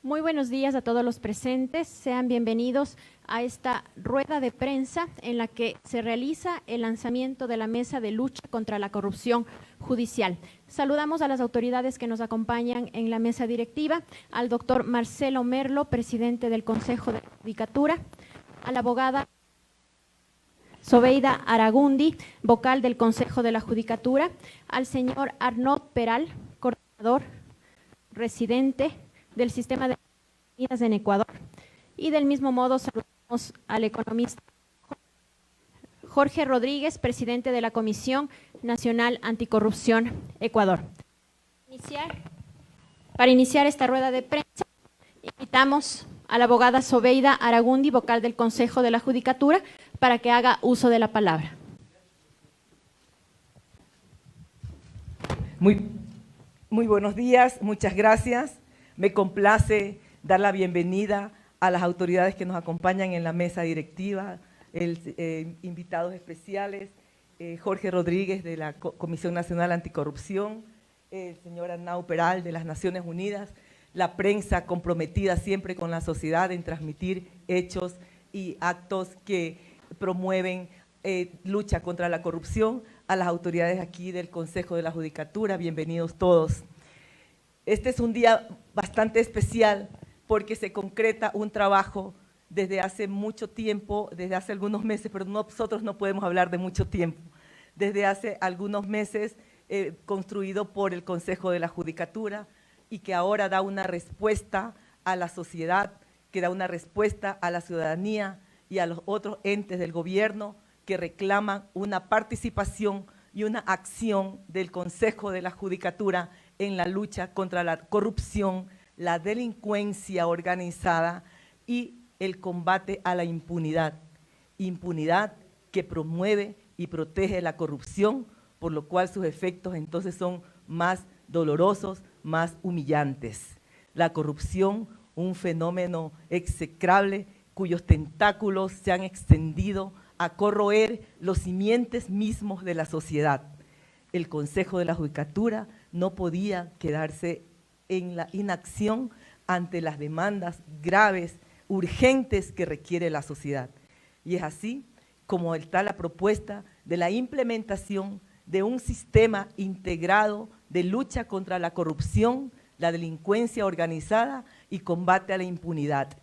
Muy buenos días a todos los presentes. Sean bienvenidos a esta rueda de prensa en la que se realiza el lanzamiento de la Mesa de Lucha contra la Corrupción Judicial. Saludamos a las autoridades que nos acompañan en la mesa directiva, al doctor Marcelo Merlo, presidente del Consejo de la Judicatura, a la abogada Zobeida Aragundi, vocal del Consejo de la Judicatura, al señor Arnaud Peral, coordinador residente del Sistema de Medidas en Ecuador, y del mismo modo saludamos al economista Jorge Rodríguez, presidente de la Comisión Nacional Anticorrupción Ecuador. Para iniciar esta rueda de prensa, invitamos a la abogada Zobeida Aragundi, vocal del Consejo de la Judicatura, para que haga uso de la palabra. Muy buenos días, muchas gracias. Me complace dar la bienvenida a las autoridades que nos acompañan en la mesa directiva, invitados especiales, Jorge Rodríguez de la Comisión Nacional Anticorrupción, el señor Arnaud Peral de las Naciones Unidas, la prensa comprometida siempre con la sociedad en transmitir hechos y actos que promueven lucha contra la corrupción, a las autoridades aquí del Consejo de la Judicatura, bienvenidos todos. Este es un día bastante especial porque se concreta un trabajo desde hace mucho tiempo, desde hace algunos meses, pero nosotros no podemos hablar de mucho tiempo, desde hace algunos meses construido por el Consejo de la Judicatura y que ahora da una respuesta a la sociedad, que da una respuesta a la ciudadanía y a los otros entes del gobierno que reclaman una participación y una acción del Consejo de la Judicatura en la lucha contra la corrupción, la delincuencia organizada y el combate a la impunidad. Impunidad que promueve y protege la corrupción, por lo cual sus efectos entonces son más dolorosos, más humillantes. La corrupción, un fenómeno execrable cuyos tentáculos se han extendido a corroer los simientes mismos de la sociedad. El Consejo de la Judicatura no podía quedarse en la inacción ante las demandas graves, urgentes que requiere la sociedad. Y es así como está la propuesta de la implementación de un sistema integrado de lucha contra la corrupción, la delincuencia organizada y combate a la impunidad.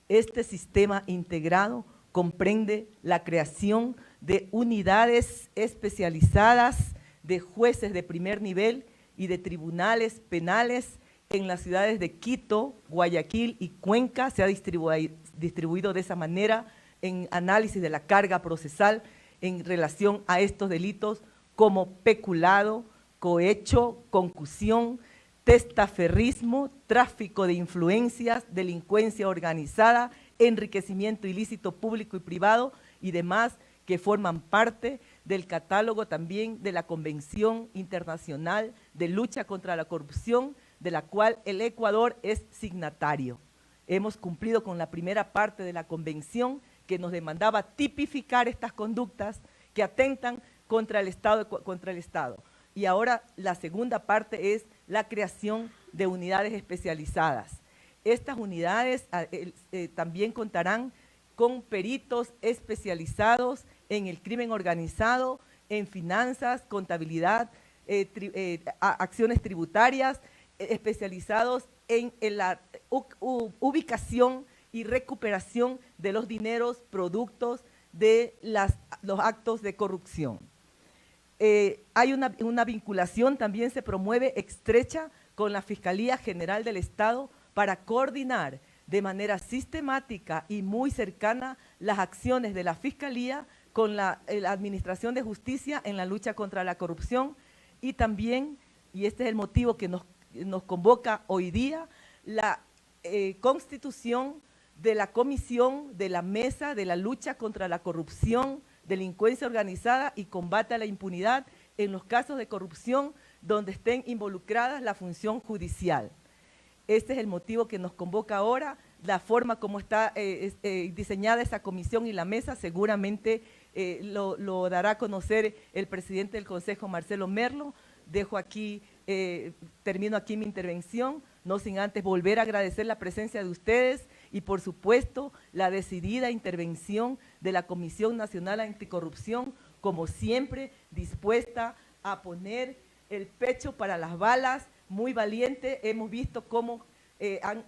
Este sistema integrado comprende la creación de unidades especializadas de jueces de primer nivel y de tribunales penales en las ciudades de Quito, Guayaquil y Cuenca. Se ha distribuido de esa manera en análisis de la carga procesal en relación a estos delitos como peculado, cohecho, concusión, testaferrismo, tráfico de influencias, delincuencia organizada, enriquecimiento ilícito público y privado y demás que forman parte del catálogo también de la Convención Internacional de Lucha contra la Corrupción, de la cual el Ecuador es signatario. Hemos cumplido con la primera parte de la convención que nos demandaba tipificar estas conductas que atentan contra el Estado. Y ahora la segunda parte es la creación de unidades especializadas. Estas unidades también contarán con peritos especializados en el crimen organizado, en finanzas, contabilidad, acciones tributarias, especializados en la ubicación y recuperación de los dineros productos de los actos de corrupción. Hay una vinculación, también se promueve estrecha con la Fiscalía General del Estado para coordinar de manera sistemática y muy cercana las acciones de la Fiscalía con la Administración de Justicia en la lucha contra la corrupción y también, y este es el motivo que nos convoca hoy día, la constitución de la Comisión de la Mesa de la Lucha contra la Corrupción, Delincuencia Organizada y Combate a la Impunidad en los casos de corrupción donde estén involucradas la función judicial. Este es el motivo que nos convoca ahora. La forma como está diseñada esa comisión y la mesa seguramente lo dará a conocer el presidente del Consejo, Marcelo Merlo. Dejo aquí termino aquí mi intervención, no sin antes volver a agradecer la presencia de ustedes y, por supuesto, la decidida intervención de la Comisión Nacional Anticorrupción, como siempre, dispuesta a poner el pecho para las balas, muy valiente. Hemos visto cómo han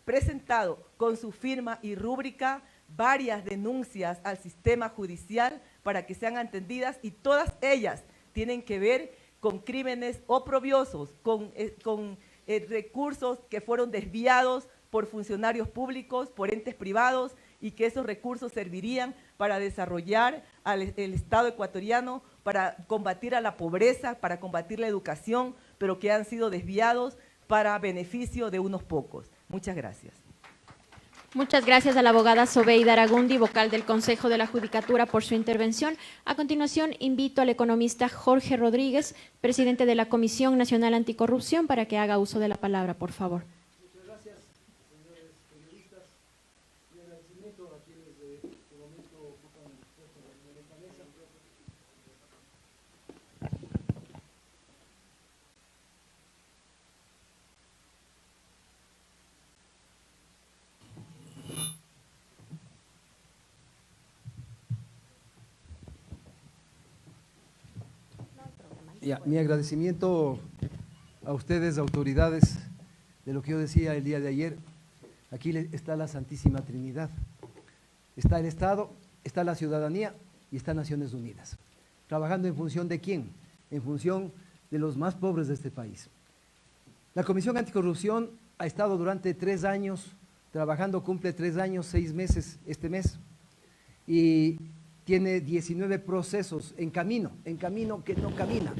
presentado con su firma y rúbrica varias denuncias al sistema judicial para que sean atendidas, y todas ellas tienen que ver con crímenes oprobiosos, con recursos que fueron desviados por funcionarios públicos, por entes privados, y que esos recursos servirían para desarrollar el Estado ecuatoriano, para combatir a la pobreza, para combatir la educación, pero que han sido desviados para beneficio de unos pocos. Muchas gracias. Muchas gracias a la abogada Zobeida Aragundi, vocal del Consejo de la Judicatura, por su intervención. A continuación, invito al economista Jorge Rodríguez, presidente de la Comisión Nacional Anticorrupción, para que haga uso de la palabra, por favor. Muchas gracias, señores periodistas. Mi agradecimiento a quienes de este momento ocupan el puesto en esta mesa. Mi agradecimiento a ustedes, autoridades, de lo que yo decía el día de ayer. Aquí está la Santísima Trinidad. Está el Estado, está la ciudadanía y está Naciones Unidas. ¿Trabajando en función de quién? En función de los más pobres de este país. La Comisión Anticorrupción ha estado durante 3 años trabajando, cumple 3 años, 6 meses este mes, y tiene 19 procesos en camino que no camina.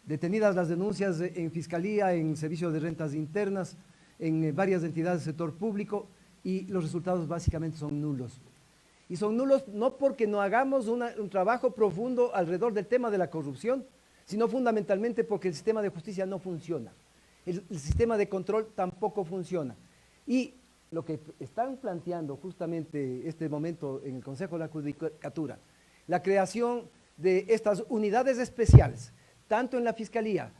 Detenidas las denuncias en Fiscalía, en Servicio de Rentas Internas, en varias entidades del sector público, y los resultados básicamente son nulos. Y son nulos no porque no hagamos un trabajo profundo alrededor del tema de la corrupción, sino fundamentalmente porque el sistema de justicia no funciona. El sistema de control tampoco funciona. Y lo que están planteando justamente este momento en el Consejo de la Judicatura, la creación de estas unidades especiales, tanto en la Fiscalía,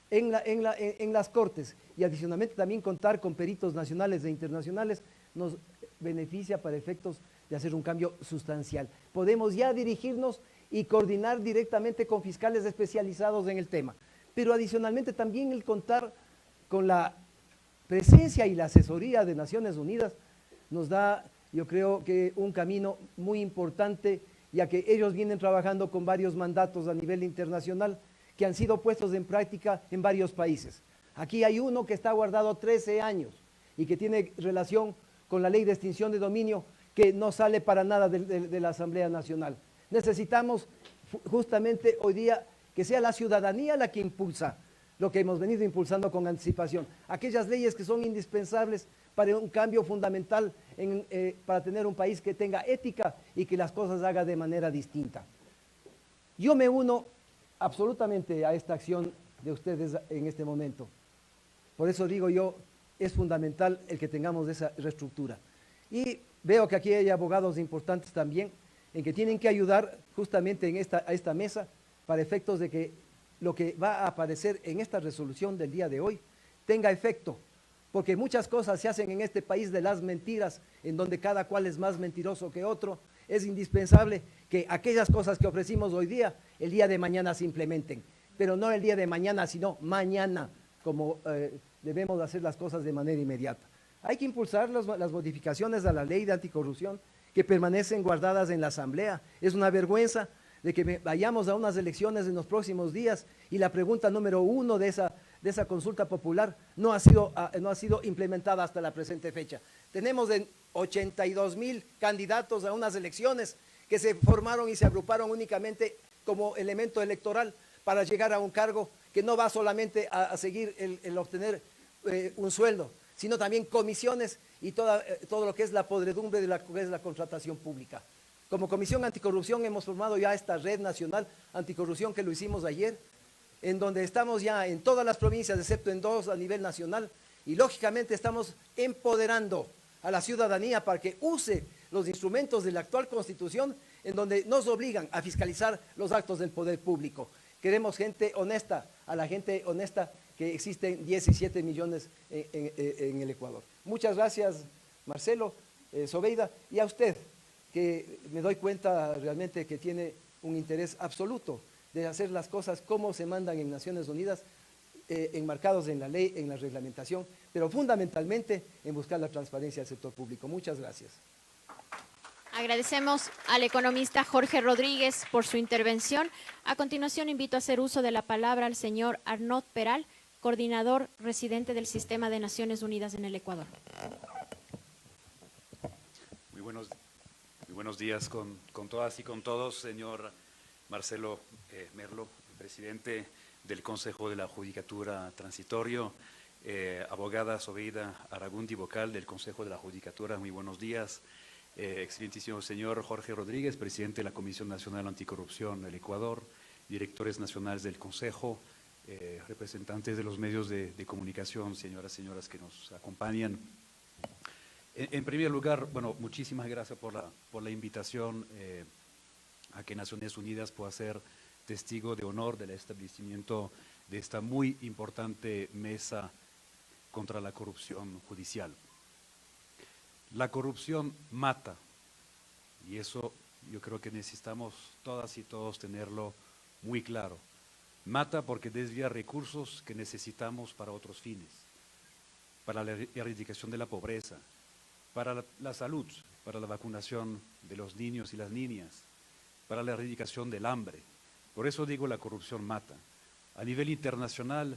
en las Cortes, y adicionalmente también contar con peritos nacionales e internacionales, nos beneficia para efectos de hacer un cambio sustancial. Podemos ya dirigirnos y coordinar directamente con fiscales especializados en el tema, pero adicionalmente también el contar con la presencia y la asesoría de Naciones Unidas nos da, yo creo que un camino muy importante, ya que ellos vienen trabajando con varios mandatos a nivel internacional que han sido puestos en práctica en varios países. Aquí hay uno que está guardado 13 años y que tiene relación con la ley de extinción de dominio, que no sale para nada de la Asamblea Nacional. Necesitamos justamente hoy día que sea la ciudadanía la que impulsa lo que hemos venido impulsando con anticipación. Aquellas leyes que son indispensables para un cambio fundamental, para tener un país que tenga ética y que las cosas haga de manera distinta. Yo me uno absolutamente a esta acción de ustedes en este momento. Por eso digo yo, es fundamental el que tengamos esa reestructura. Y veo que aquí hay abogados importantes también, en que tienen que ayudar justamente a esta mesa para efectos de que lo que va a aparecer en esta resolución del día de hoy tenga efecto, porque muchas cosas se hacen en este país de las mentiras, en donde cada cual es más mentiroso que otro. Es indispensable que aquellas cosas que ofrecimos hoy día, el día de mañana se implementen, pero no el día de mañana, sino mañana, como debemos hacer las cosas de manera inmediata. Hay que impulsar las modificaciones a la ley de anticorrupción que permanecen guardadas en la Asamblea. Es una vergüenza de que vayamos a unas elecciones en los próximos días y la pregunta número 1 de esa consulta popular no ha sido implementada hasta la presente fecha. Tenemos 82,000 candidatos a unas elecciones que se formaron y se agruparon únicamente como elemento electoral para llegar a un cargo que no va solamente a seguir el obtener un sueldo, sino también comisiones y todo lo que es la podredumbre de lo que es la contratación pública. Como Comisión Anticorrupción hemos formado ya esta Red Nacional Anticorrupción, que lo hicimos ayer, en donde estamos ya en todas las provincias, excepto en 2 a nivel nacional, y lógicamente estamos empoderando a la ciudadanía para que use los instrumentos de la actual Constitución, en donde nos obligan a fiscalizar los actos del poder público, Queremos gente honesta, a la gente honesta que existen 17 millones en el Ecuador. Muchas gracias, Marcelo, Sobeida, y a usted, que me doy cuenta realmente que tiene un interés absoluto de hacer las cosas como se mandan en Naciones Unidas, enmarcados en la ley, en la reglamentación, pero fundamentalmente en buscar la transparencia del sector público. Muchas gracias. Agradecemos al economista Jorge Rodríguez por su intervención. A continuación, invito a hacer uso de la palabra al señor Arnaud Peral, coordinador residente del Sistema de Naciones Unidas en el Ecuador. Muy buenos días con todas y con todos, señor Marcelo Merlo, presidente del Consejo de la Judicatura Transitorio, abogada Sobeida Aragundi, vocal del Consejo de la Judicatura. Muy buenos días. Excelentísimo señor Jorge Rodríguez, presidente de la Comisión Nacional Anticorrupción del Ecuador, directores nacionales del Consejo, representantes de los medios de comunicación, señoras que nos acompañan. En primer lugar, bueno, muchísimas gracias por la invitación a que Naciones Unidas pueda ser testigo de honor del establecimiento de esta muy importante mesa contra la corrupción judicial. La corrupción mata, y eso yo creo que necesitamos todas y todos tenerlo muy claro. Mata porque desvía recursos que necesitamos para otros fines, para la erradicación de la pobreza, para la salud, para la vacunación de los niños y las niñas, para la erradicación del hambre. Por eso digo, la corrupción mata. A nivel internacional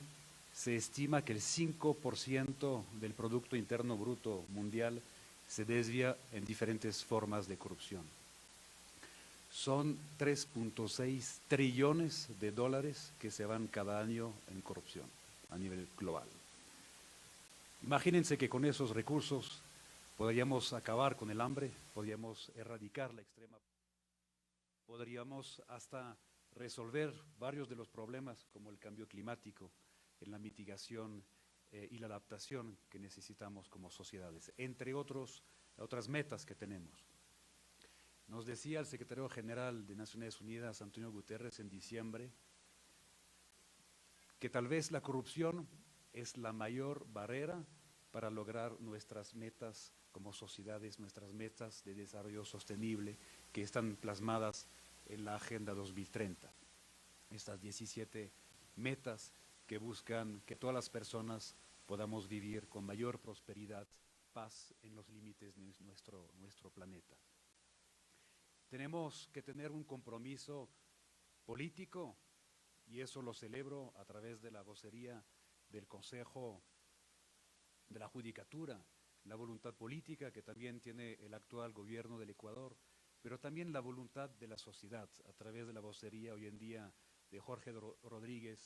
se estima que el 5% del Producto Interno Bruto mundial se desvía en diferentes formas de corrupción. Son 3.6 trillones de dólares que se van cada año en corrupción a nivel global. Imagínense que con esos recursos podríamos acabar con el hambre, podríamos erradicar la extrema, podríamos hasta resolver varios de los problemas como el cambio climático, en la mitigación y la adaptación que necesitamos como sociedades, entre otras metas que tenemos. Nos decía el secretario general de Naciones Unidas, Antonio Guterres, en diciembre, que tal vez la corrupción es la mayor barrera para lograr nuestras metas como sociedades, nuestras metas de desarrollo sostenible que están plasmadas en la Agenda 2030. Estas 17 metas que buscan que todas las personas podamos vivir con mayor prosperidad, paz en los límites de nuestro planeta. Tenemos que tener un compromiso político, y eso lo celebro a través de la vocería del Consejo de la Judicatura, la voluntad política que también tiene el actual gobierno del Ecuador, pero también la voluntad de la sociedad a través de la vocería hoy en día de Jorge Rodríguez,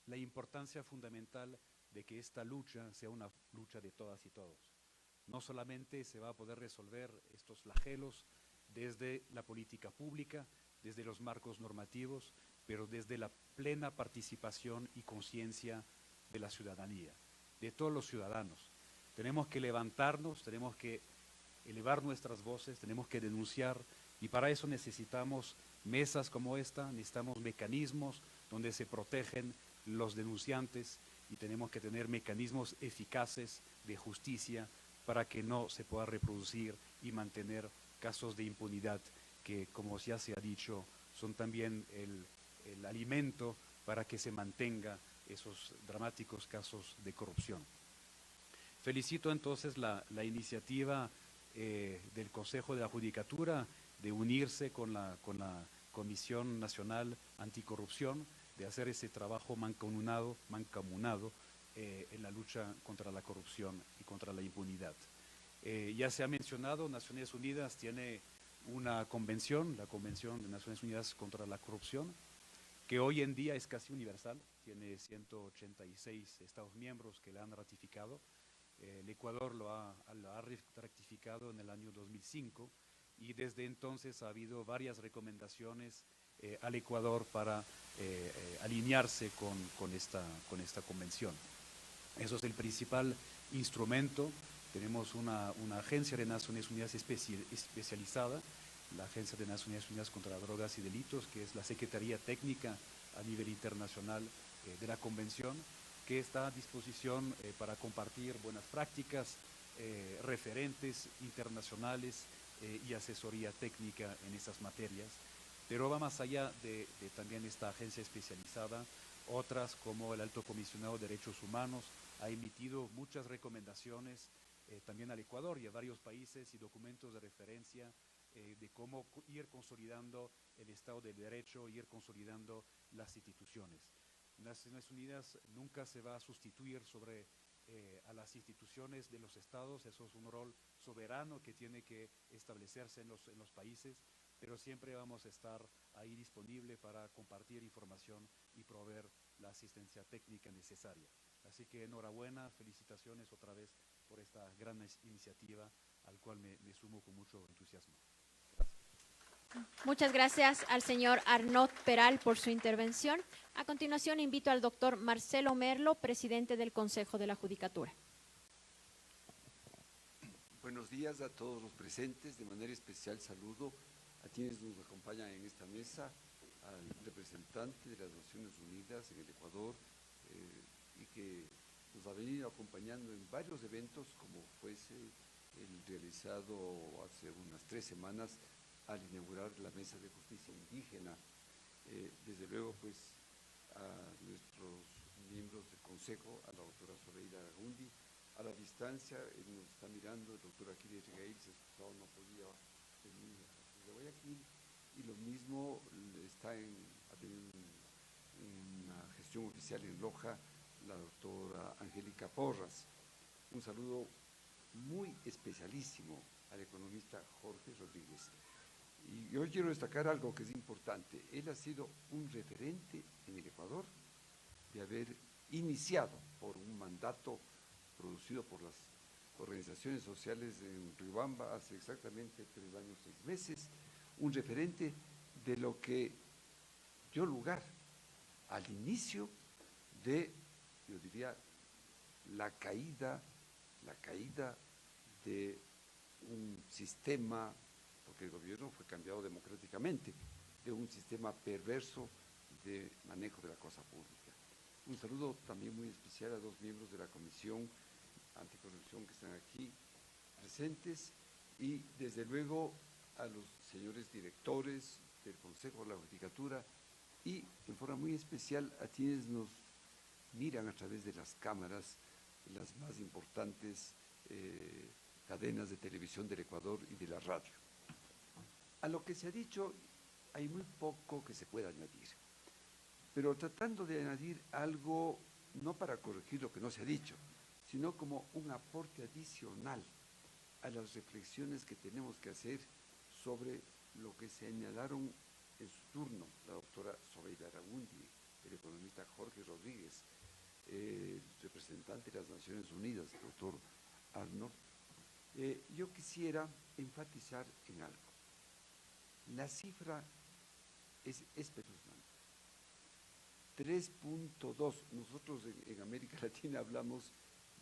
la importancia fundamental de que esta lucha sea una lucha de todas y todos. No solamente se va a poder resolver estos flagelos desde la política pública, desde los marcos normativos, pero desde la plena participación y conciencia de la ciudadanía, de todos los ciudadanos. Tenemos que levantarnos, tenemos que elevar nuestras voces, tenemos que denunciar, y para eso necesitamos mesas como esta, necesitamos mecanismos donde se protegen los denunciantes, y tenemos que tener mecanismos eficaces de justicia para que no se pueda reproducir y mantener casos de impunidad que, como ya se ha dicho, son también el alimento para que se mantenga esos dramáticos casos de corrupción. Felicito entonces la iniciativa del Consejo de la Judicatura de unirse con la Comisión Nacional Anticorrupción, de hacer ese trabajo mancomunado en la lucha contra la corrupción y contra la impunidad. Ya se ha mencionado, Naciones Unidas tiene una convención, la Convención de Naciones Unidas contra la Corrupción, que hoy en día es casi universal, tiene 186 Estados miembros que la han ratificado. El Ecuador lo ha ratificado en el año 2005, y desde entonces ha habido varias recomendaciones al Ecuador para alinearse con esta convención. Eso es el principal instrumento. Tenemos una agencia de Naciones Unidas especializada la Agencia de Naciones Unidas contra Drogas y Delitos, que es la Secretaría Técnica a nivel internacional de la Convención, que está a disposición para compartir buenas prácticas, referentes internacionales y asesoría técnica en esas materias. Pero va más allá de también esta agencia especializada. Otras, como el Alto Comisionado de Derechos Humanos, ha emitido muchas recomendaciones también al Ecuador y a varios países y documentos de referencia de cómo ir consolidando el Estado de Derecho, ir consolidando las instituciones. Naciones Unidas nunca se va a sustituir a las instituciones de los estados. Eso es un rol soberano que tiene que establecerse en los países, pero siempre vamos a estar ahí disponible para compartir información y proveer la asistencia técnica necesaria. Así que enhorabuena, felicitaciones otra vez por esta gran iniciativa al cual me sumo con mucho entusiasmo. Muchas gracias al señor Arnaud Peral por su intervención. A continuación, invito al doctor Marcelo Merlo, presidente del Consejo de la Judicatura. Buenos días a todos los presentes. De manera especial saludo a quienes nos acompañan en esta mesa, al representante de las Naciones Unidas en el Ecuador y que nos ha venido acompañando en varios eventos, como fuese el realizado hace unas 3 semanas al inaugurar la Mesa de Justicia Indígena. Desde luego, pues, a nuestros miembros del Consejo, a la doctora Zoraida Aragundi, a la distancia, nos está mirando el doctor Aquiles Regail, se excusó, no podía venir desde Guayaquil, y lo mismo ha tenido una gestión oficial en Loja, la doctora Angélica Porras. Un saludo muy especialísimo al economista Jorge Rodríguez. Y yo quiero destacar algo que es importante. Él ha sido un referente en el Ecuador de haber iniciado por un mandato producido por las organizaciones sociales en Riobamba hace exactamente 3 años, 6 meses, un referente de lo que dio lugar al inicio de, yo diría, la caída de un sistema, porque el gobierno fue cambiado democráticamente, de un sistema perverso de manejo de la cosa pública. Un saludo también muy especial a 2 miembros de la Comisión Anticorrupción que están aquí presentes y desde luego a los señores directores del Consejo de la Judicatura y en forma muy especial a quienes nos miran a través de las cámaras, las más importantes cadenas de televisión del Ecuador y de la radio. A lo que se ha dicho hay muy poco que se pueda añadir, pero tratando de añadir algo, no para corregir lo que no se ha dicho, sino como un aporte adicional a las reflexiones que tenemos que hacer sobre lo que señalaron en su turno la doctora Zoraida Aragundi, el economista Jorge Rodríguez, el representante de las Naciones Unidas, el doctor Arnaud. Yo quisiera enfatizar en algo. La cifra es espeluznante. 3.2, nosotros en América Latina hablamos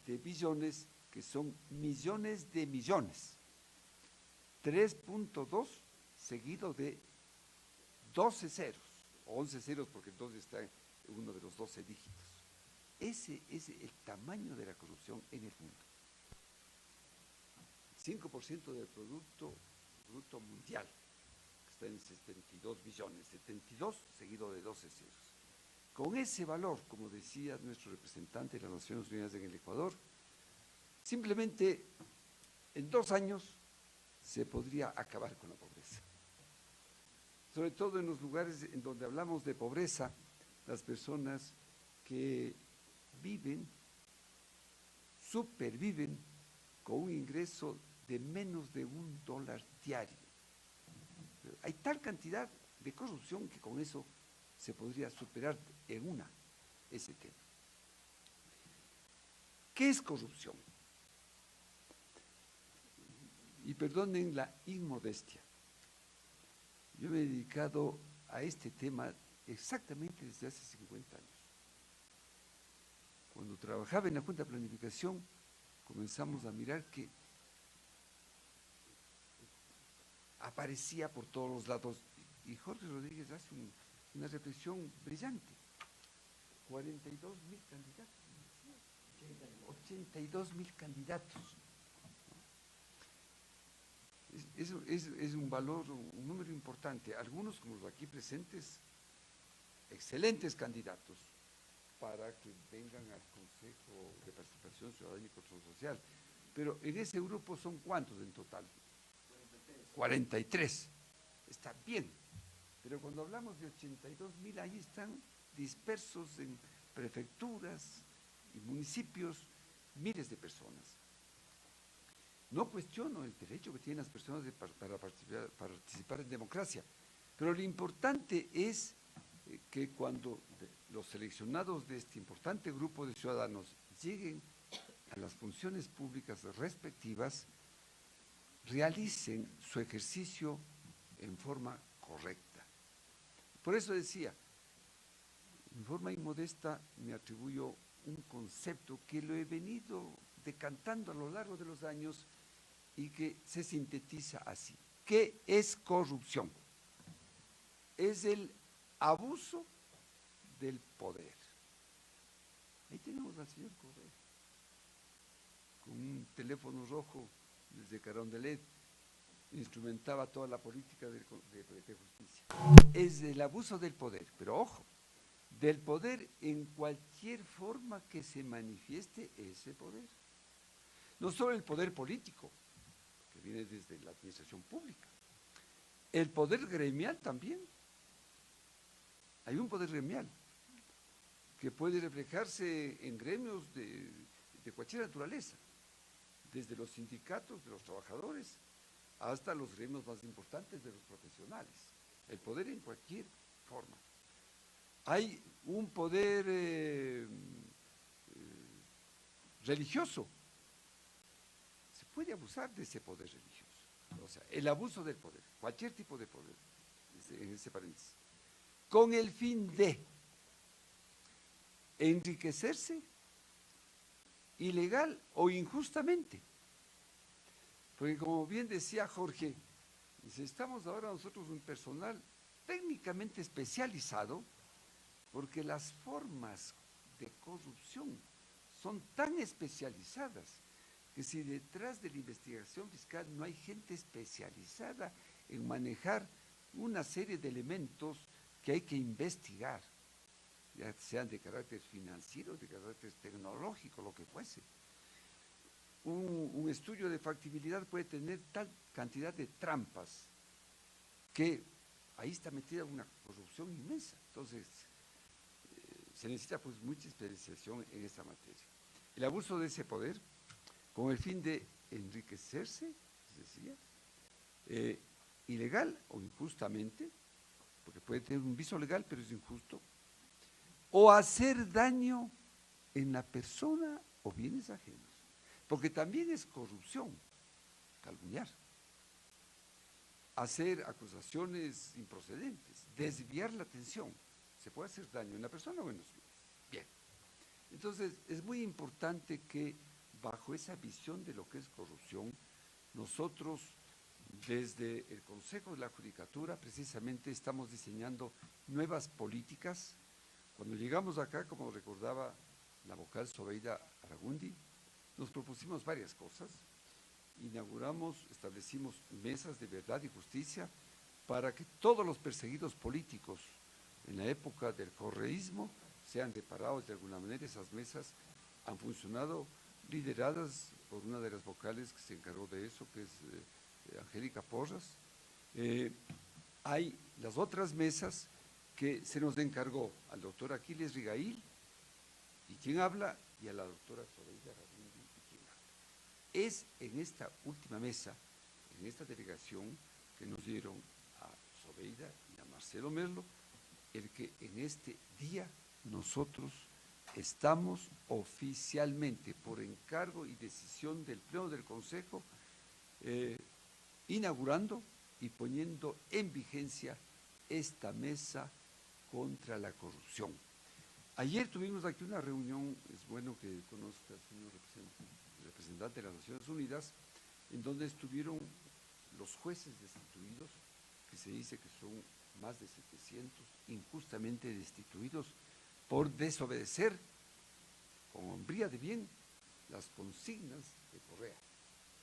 de billones que son millones de millones. 3.2 seguido de 12 ceros, o 11 ceros porque el 2 está en uno de los 12 dígitos. Ese es el tamaño de la corrupción en el mundo. 5% del Producto Mundial, que está en 72 billones, 72 seguido de 12 ceros. Con ese valor, como decía nuestro representante de las Naciones Unidas en el Ecuador, simplemente en 2 años se podría acabar con la pobreza. Sobre todo en los lugares en donde hablamos de pobreza, las personas que viven, superviven con un ingreso de menos de $1 diario. Hay tal cantidad de corrupción que con eso se podría superar en ese tema. ¿Qué es corrupción? Y perdonen la inmodestia. Yo me he dedicado a este tema exactamente desde hace 50 años. Cuando trabajaba en la Junta de Planificación, comenzamos a mirar que aparecía por todos los lados. Y Jorge Rodríguez hace una reflexión brillante. 42.000 candidatos. 82.000 candidatos. Es un valor, un número importante. Algunos, como los aquí presentes, excelentes candidatos para que vengan al Consejo de Participación Ciudadana y Control Social. Pero en ese grupo son ¿cuántos en total? 43. Está bien. Pero cuando hablamos de 82.000, ahí están dispersos en prefecturas y municipios miles de personas. No cuestiono el derecho que tienen las personas para participar en democracia, pero lo importante es que cuando los seleccionados de este importante grupo de ciudadanos lleguen a las funciones públicas respectivas, realicen su ejercicio en forma correcta. Por eso decía, en forma inmodesta me atribuyo un concepto que lo he venido decantando a lo largo de los años y que se sintetiza así. ¿Qué es corrupción? Es el abuso del poder. Ahí tenemos al señor Correa, con un teléfono rojo desde Carondelet, instrumentaba toda la política de justicia. Es el abuso del poder, pero ojo, del poder en cualquier forma que se manifieste ese poder. No solo el poder político, que viene desde la administración pública, el poder gremial también. Hay un poder gremial que puede reflejarse en gremios de cualquier naturaleza, desde los sindicatos de los trabajadores hasta los gremios más importantes de los profesionales. El poder en cualquier forma. Hay un poder religioso. Se puede abusar de ese poder religioso. O sea, el abuso del poder, cualquier tipo de poder, en ese paréntesis, con el fin de enriquecerse ilegal o injustamente. Porque como bien decía Jorge, necesitamos ahora nosotros un personal técnicamente especializado, porque las formas de corrupción son tan especializadas que si detrás de la investigación fiscal no hay gente especializada en manejar una serie de elementos que hay que investigar, ya sean de carácter financiero, de carácter tecnológico, lo que fuese. Un estudio de factibilidad puede tener tal cantidad de trampas que ahí está metida una corrupción inmensa. Entonces, se necesita pues mucha especialización en esta materia. El abuso de ese poder, con el fin de enriquecerse, decía, ilegal o injustamente, porque puede tener un viso legal, pero es injusto, o hacer daño en la persona o bienes ajenos. Porque también es corrupción, calumniar, hacer acusaciones improcedentes, desviar la atención. Se puede hacer daño en la persona o en los bienes. Bien. Entonces, es muy importante que bajo esa visión de lo que es corrupción, nosotros desde el Consejo de la Judicatura precisamente estamos diseñando nuevas políticas. Cuando llegamos acá, como recordaba la vocal Zobeida Aragundi, nos propusimos varias cosas. Establecimos mesas de verdad y justicia para que todos los perseguidos políticos en la época del correísmo sean reparados de alguna manera. Esas mesas han funcionado lideradas por una de las vocales que se encargó de eso, que es Angélica Porras. Hay las otras mesas que se nos encargó al doctor Aquiles Rigail, y quien habla, y a la doctora Zobeida Aragundi, y quien habla. Es en esta última mesa, en esta delegación que nos dieron a Zobeida y a Marcelo Merlo, el que en este día nosotros estamos oficialmente, por encargo y decisión del Pleno del Consejo, inaugurando y poniendo en vigencia esta mesa contra la corrupción. Ayer tuvimos aquí una reunión, es bueno que conozca al señor representante de las Naciones Unidas, en donde estuvieron los jueces destituidos, que se dice que son más de 700 injustamente destituidos por desobedecer con hombría de bien las consignas de Correa.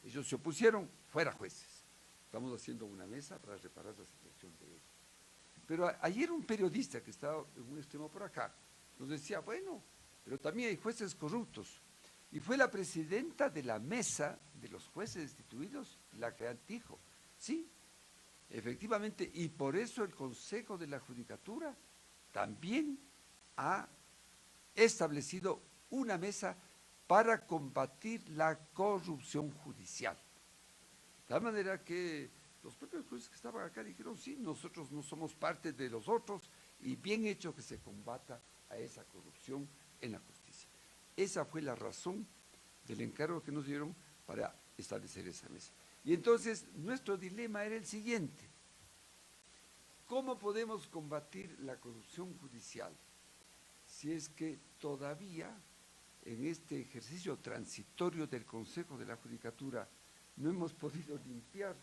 Ellos se opusieron, fuera jueces. Estamos haciendo una mesa para reparar la situación de ellos. Pero ayer un periodista que estaba en un extremo por acá nos decía, bueno, pero también hay jueces corruptos. Y fue la presidenta de la mesa de los jueces destituidos la que dijo, sí, efectivamente, y por eso el Consejo de la Judicatura también ha establecido una mesa para combatir la corrupción judicial. De tal manera que los propios jueces que estaban acá dijeron, sí, nosotros no somos parte de los otros y bien hecho que se combata a esa corrupción en la justicia. Esa fue la razón del encargo que nos dieron para establecer esa mesa. Y entonces nuestro dilema era el siguiente: ¿cómo podemos combatir la corrupción judicial si es que todavía en este ejercicio transitorio del Consejo de la Judicatura no hemos podido limpiar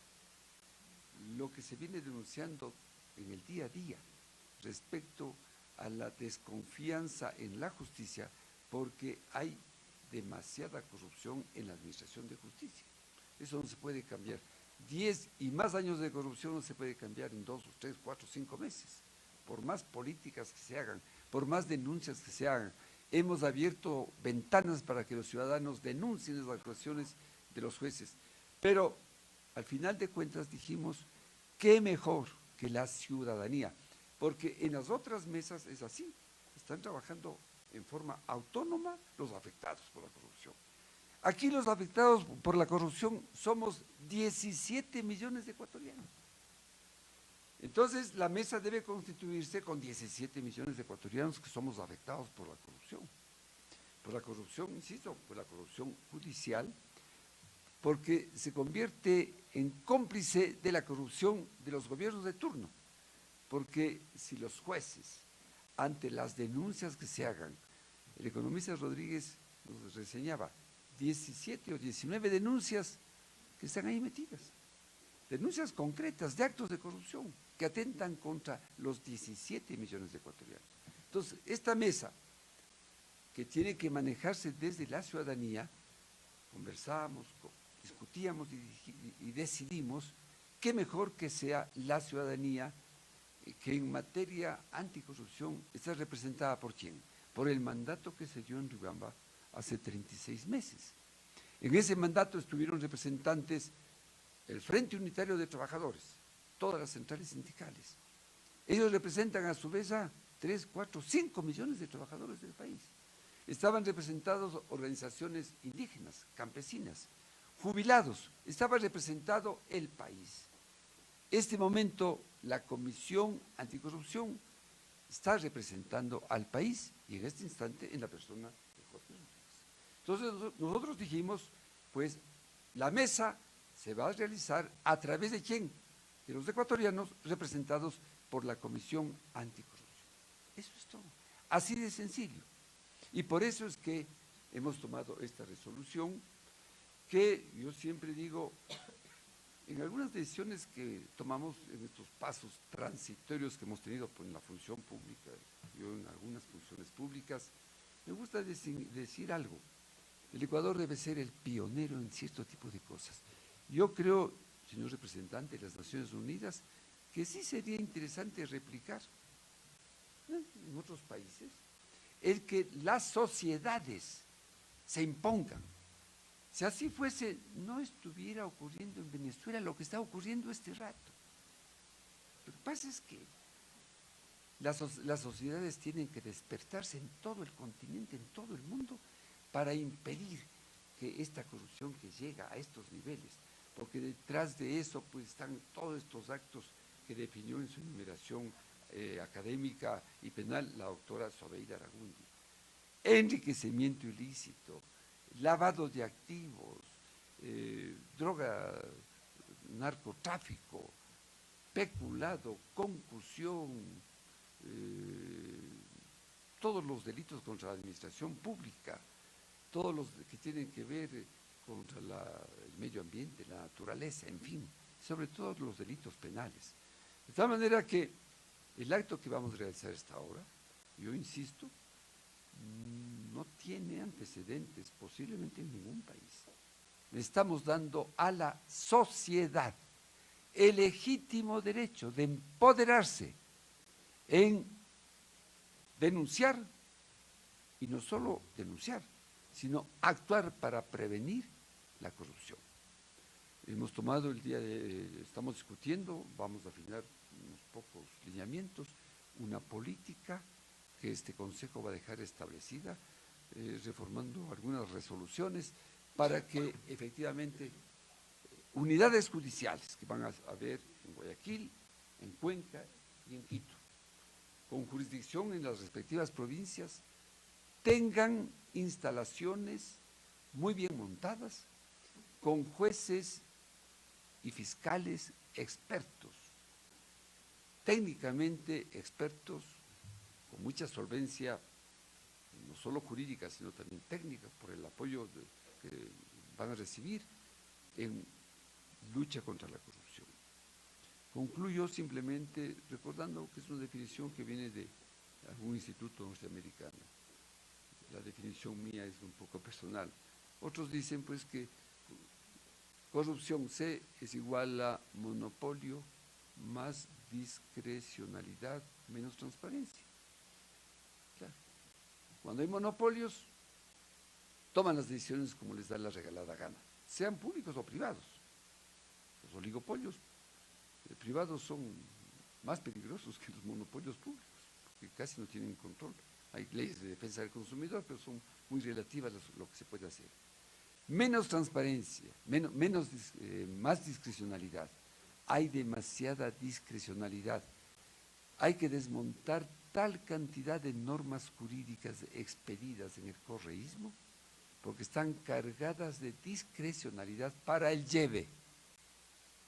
lo que se viene denunciando en el día a día respecto a la desconfianza en la justicia, porque hay demasiada corrupción en la administración de justicia? Eso no se puede cambiar. 10 y más años de corrupción no se puede cambiar en 2, 3, 4, 5 meses. Por más políticas que se hagan, por más denuncias que se hagan. Hemos abierto ventanas para que los ciudadanos denuncien las actuaciones de los jueces. Pero al final de cuentas dijimos, qué mejor que la ciudadanía, porque en las otras mesas es así, están trabajando en forma autónoma los afectados por la corrupción. Aquí los afectados por la corrupción somos 17 millones de ecuatorianos. Entonces la mesa debe constituirse con 17 millones de ecuatorianos que somos afectados por la corrupción. Por la corrupción, insisto, por la corrupción judicial, porque se convierte en cómplice de la corrupción de los gobiernos de turno. Porque si los jueces, ante las denuncias que se hagan, el economista Rodríguez nos reseñaba 17 o 19 denuncias que están ahí metidas, denuncias concretas de actos de corrupción que atentan contra los 17 millones de ecuatorianos. Entonces, esta mesa, que tiene que manejarse desde la ciudadanía, conversamos, discutíamos y decidimos qué mejor que sea la ciudadanía, que en materia anticorrupción está representada por ¿quién? Por el mandato que se dio en Riobamba hace 36 meses. En ese mandato estuvieron representantes el Frente Unitario de Trabajadores, todas las centrales sindicales. Ellos representan a su vez a 3, 4, 5 millones de trabajadores del país. Estaban representados organizaciones indígenas, campesinas, jubilados, estaba representado el país. Este momento la Comisión Anticorrupción está representando al país y en este instante en la persona de Jorge Rodríguez. Entonces nosotros dijimos, pues la mesa se va a realizar a través de ¿quién? De los ecuatorianos representados por la Comisión Anticorrupción. Eso es todo, así de sencillo. Y por eso es que hemos tomado esta resolución que yo siempre digo, en algunas decisiones que tomamos en estos pasos transitorios que hemos tenido en la función pública, yo en algunas funciones públicas, me gusta decir algo. El Ecuador debe ser el pionero en cierto tipo de cosas. Yo creo, señor representante de las Naciones Unidas, que sí sería interesante replicar en otros países el que las sociedades se impongan. Si así fuese, no estuviera ocurriendo en Venezuela lo que está ocurriendo este rato. Lo que pasa es que las sociedades tienen que despertarse en todo el continente, en todo el mundo, para impedir que esta corrupción que llega a estos niveles, porque detrás de eso pues están todos estos actos que definió en su enumeración académica y penal la doctora Sobeida Aragundi: enriquecimiento ilícito, lavado de activos, droga, narcotráfico, peculado, concusión, todos los delitos contra la administración pública, todos los que tienen que ver contra el medio ambiente, la naturaleza, en fin, sobre todo los delitos penales. De tal manera que el acto que vamos a realizar esta hora, yo insisto, no tiene antecedentes posiblemente en ningún país. Le estamos dando a la sociedad el legítimo derecho de empoderarse en denunciar, y no solo denunciar, sino actuar para prevenir la corrupción. Hemos tomado estamos discutiendo, vamos a afinar unos pocos lineamientos, una política que este Consejo va a dejar establecida, reformando algunas resoluciones para que efectivamente unidades judiciales que van a haber en Guayaquil, en Cuenca y en Quito, con jurisdicción en las respectivas provincias, tengan instalaciones muy bien montadas, con jueces y fiscales expertos, técnicamente expertos, con mucha solvencia, no solo jurídica, sino también técnica, por el apoyo que van a recibir en lucha contra la corrupción. Concluyo simplemente recordando que es una definición que viene de algún instituto norteamericano. La definición mía es un poco personal. Otros dicen pues que corrupción C es igual a monopolio más discrecionalidad menos transparencia. Claro. Cuando hay monopolios, toman las decisiones como les da la regalada gana, sean públicos o privados. Los oligopolios privados son más peligrosos que los monopolios públicos, porque casi no tienen control. Hay leyes de defensa del consumidor, pero son muy relativas a lo que se puede hacer. Menos transparencia, más discrecionalidad. Hay demasiada discrecionalidad. Hay que desmontar tal cantidad de normas jurídicas expedidas en el correísmo, porque están cargadas de discrecionalidad para el lleve.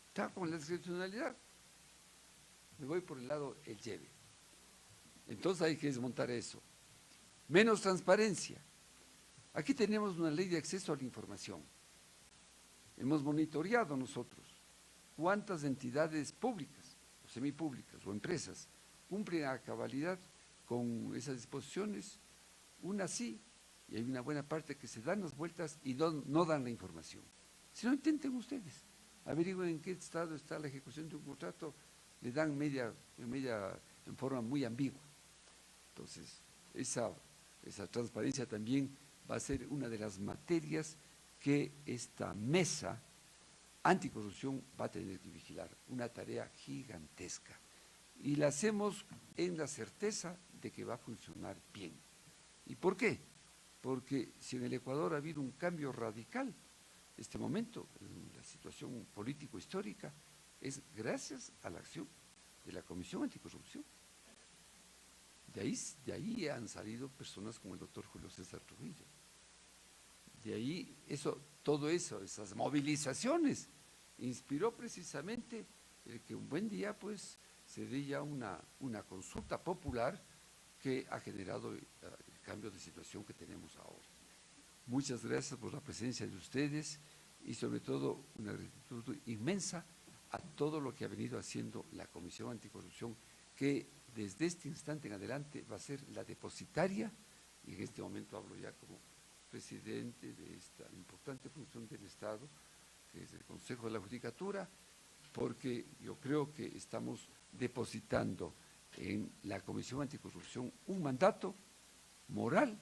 ¿Está con la discrecionalidad? Me voy por el lado el lleve. Entonces hay que desmontar eso. Menos transparencia. Aquí tenemos una ley de acceso a la información. Hemos monitoreado nosotros cuántas entidades públicas, o semipúblicas, o empresas cumplen a cabalidad con esas disposiciones. Una sí, y hay una buena parte que se dan las vueltas y no dan la información. Si no, intenten ustedes, averigüen en qué estado está la ejecución de un contrato, le dan en forma muy ambigua. Entonces, esa transparencia también va a ser una de las materias que esta mesa anticorrupción va a tener que vigilar, una tarea gigantesca. Y la hacemos en la certeza de que va a funcionar bien. ¿Y por qué? Porque si en el Ecuador ha habido un cambio radical, este momento, en la situación político-histórica, es gracias a la acción de la Comisión Anticorrupción. De ahí han salido personas como el doctor Julio César Trujillo. De ahí, esas movilizaciones, inspiró precisamente el que un buen día pues se dé ya una consulta popular que ha generado el cambio de situación que tenemos ahora. Muchas gracias por la presencia de ustedes y sobre todo una gratitud inmensa a todo lo que ha venido haciendo la Comisión Anticorrupción, que desde este instante en adelante va a ser la depositaria, y en este momento hablo ya como presidente de esta importante función del Estado, que es el Consejo de la Judicatura, porque yo creo que estamos depositando en la Comisión Anticorrupción un mandato moral,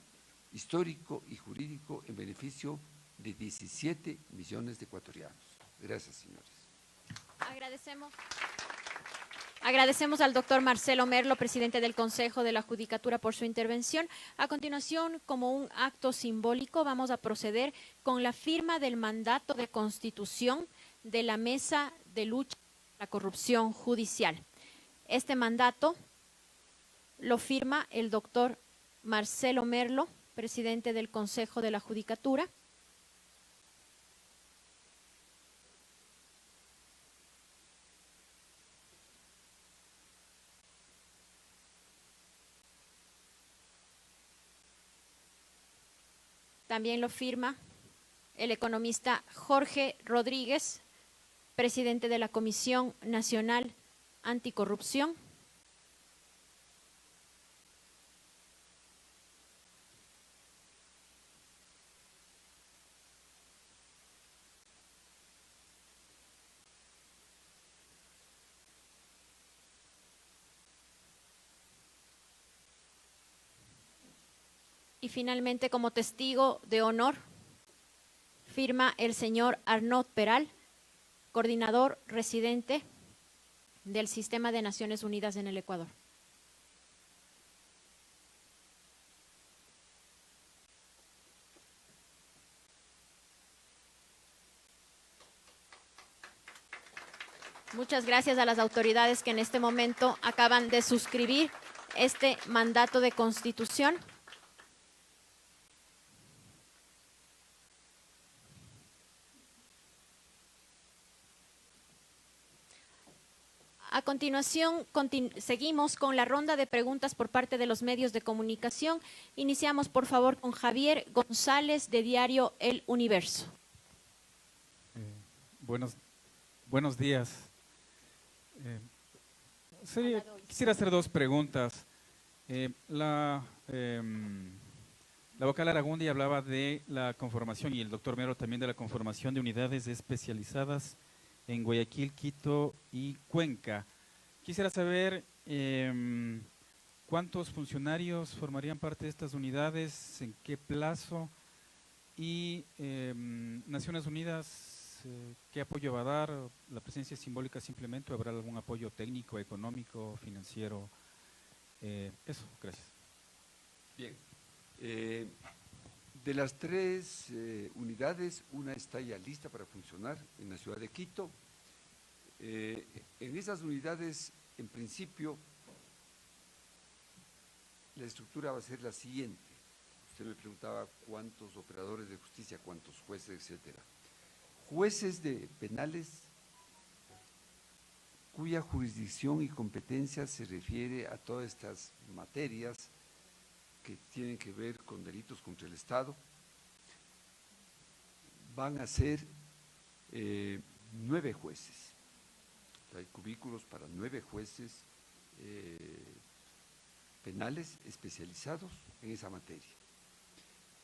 histórico y jurídico en beneficio de 17 millones de ecuatorianos. Gracias, señores. Agradecemos al doctor Marcelo Merlo, presidente del Consejo de la Judicatura, por su intervención. A continuación, como un acto simbólico, vamos a proceder con la firma del mandato de constitución de la Mesa de Lucha contra la Corrupción Judicial. Este mandato lo firma el doctor Marcelo Merlo, presidente del Consejo de la Judicatura. También lo firma el economista Jorge Rodríguez, presidente de la Comisión Nacional Anticorrupción. Y finalmente, como testigo de honor, firma el señor Arnaud Peral, coordinador residente del Sistema de Naciones Unidas en el Ecuador. Muchas gracias a las autoridades que en este momento acaban de suscribir este mandato de constitución. A continuación, seguimos con la ronda de preguntas por parte de los medios de comunicación. Iniciamos, por favor, con Javier González, de Diario El Universo. Buenos días. Quisiera hacer dos preguntas. La vocal Aragundi hablaba de la conformación, y el doctor Mero también, de la conformación de unidades especializadas en Guayaquil, Quito y Cuenca. Quisiera saber cuántos funcionarios formarían parte de estas unidades, en qué plazo, y Naciones Unidas, ¿qué apoyo va a dar? ¿La presencia simbólica simplemente o habrá algún apoyo técnico, económico, financiero? Eso, gracias. Bien. De las tres unidades, una está ya lista para funcionar en la ciudad de Quito. En esas unidades, en principio, la estructura va a ser la siguiente. Usted me preguntaba cuántos operadores de justicia, cuántos jueces, etcétera. Jueces de penales cuya jurisdicción y competencia se refiere a todas estas materias que tienen que ver con delitos contra el Estado. Van a ser 9 jueces. Hay cubículos para 9 jueces penales especializados en esa materia.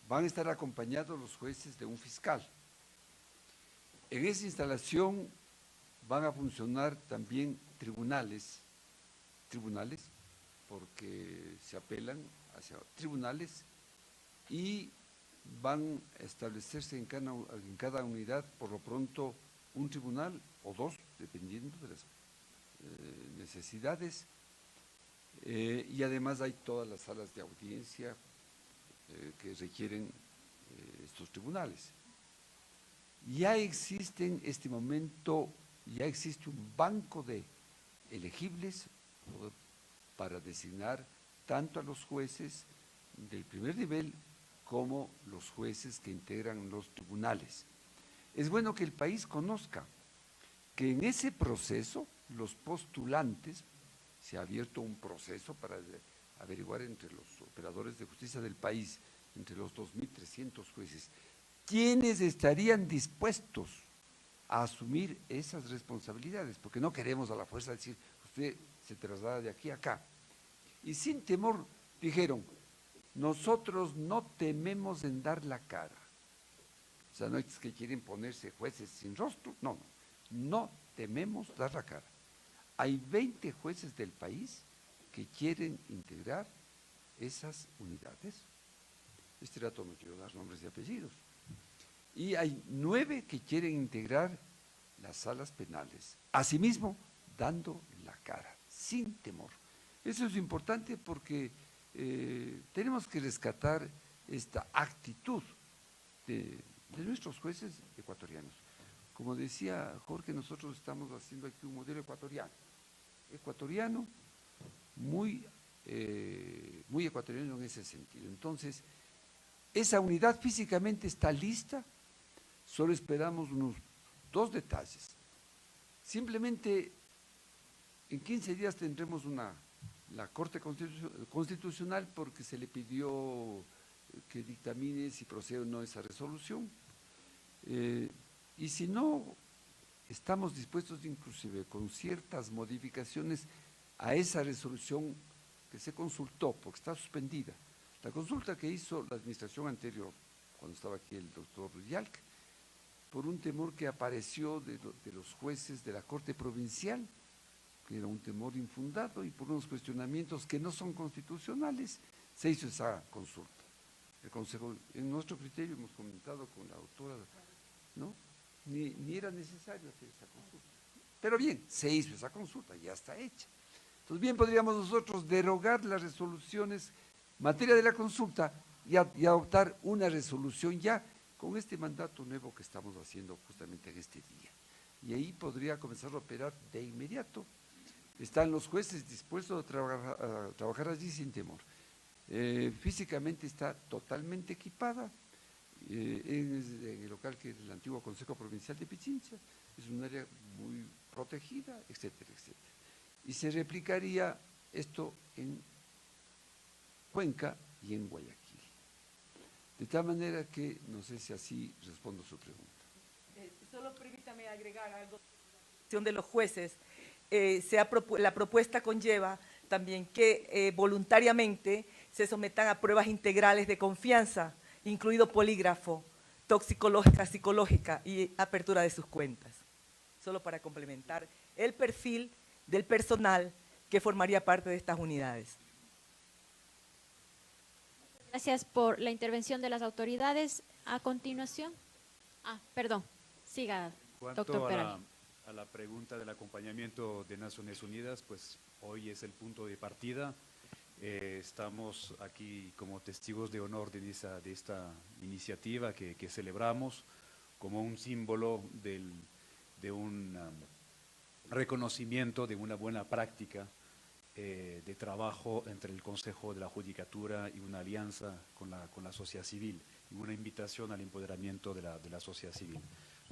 Van a estar acompañados los jueces de un fiscal. En esa instalación van a funcionar también tribunales, porque se apelan hacia tribunales, y van a establecerse en cada unidad, por lo pronto, un tribunal o dos, dependiendo de las necesidades, y además hay todas las salas de audiencia que requieren estos tribunales. Ya existe en este momento, ya existe un banco de elegibles para designar tanto a los jueces del primer nivel como los jueces que integran los tribunales. Es bueno que el país conozca que en ese proceso los postulantes, se ha abierto un proceso para averiguar entre los operadores de justicia del país, entre los 2.300 jueces, quiénes estarían dispuestos a asumir esas responsabilidades, porque no queremos a la fuerza decir, usted se traslada de aquí a acá. Y sin temor dijeron, nosotros no tememos en dar la cara. O sea, no es que quieren ponerse jueces sin rostro, no tememos dar la cara. Hay 20 jueces del país que quieren integrar esas unidades. Este rato no quiero dar nombres y apellidos. Y hay 9 que quieren integrar las salas penales. Asimismo, dando la cara, sin temor. Eso es importante porque tenemos que rescatar esta actitud de nuestros jueces ecuatorianos. Como decía Jorge, nosotros estamos haciendo aquí un modelo ecuatoriano, muy ecuatoriano en ese sentido. Entonces, esa unidad físicamente está lista, solo esperamos unos 2 detalles. Simplemente en 15 días tendremos la Corte Constitucional, porque se le pidió que dictamine si procede o no esa resolución. Y si no estamos dispuestos inclusive con ciertas modificaciones a esa resolución que se consultó, porque está suspendida. La consulta que hizo la administración anterior, cuando estaba aquí el doctor Yalc, por un temor que apareció de los jueces de la Corte Provincial, que era un temor infundado, y por unos cuestionamientos que no son constitucionales, se hizo esa consulta. El Consejo, en nuestro criterio, hemos comentado con la autora, ¿no? Ni era necesario hacer esa consulta. Pero bien, se hizo esa consulta, ya está hecha. Entonces bien podríamos nosotros derogar las resoluciones en materia de la consulta y adoptar una resolución ya con este mandato nuevo que estamos haciendo justamente en este día. Y ahí podría comenzar a operar de inmediato. Están los jueces dispuestos a trabajar allí sin temor. Físicamente está totalmente equipada en el local que es el antiguo Consejo Provincial de Pichincha, es un área muy protegida, etcétera, etcétera. Y se replicaría esto en Cuenca y en Guayaquil. De tal manera que, no sé si así respondo su pregunta. Solo permítame agregar algo de los jueces. La propuesta conlleva también que voluntariamente se sometan a pruebas integrales de confianza, incluido polígrafo, toxicológica, psicológica y apertura de sus cuentas. Solo para complementar el perfil del personal que formaría parte de estas unidades. Gracias por la intervención de las autoridades. A continuación, perdón, siga, doctor Peral. A la pregunta del acompañamiento de Naciones Unidas, pues hoy es el punto de partida. Estamos aquí como testigos de honor de esta iniciativa que celebramos como un símbolo de un reconocimiento de una buena práctica de trabajo entre el Consejo de la Judicatura y una alianza con la sociedad civil y una invitación al empoderamiento de la sociedad civil.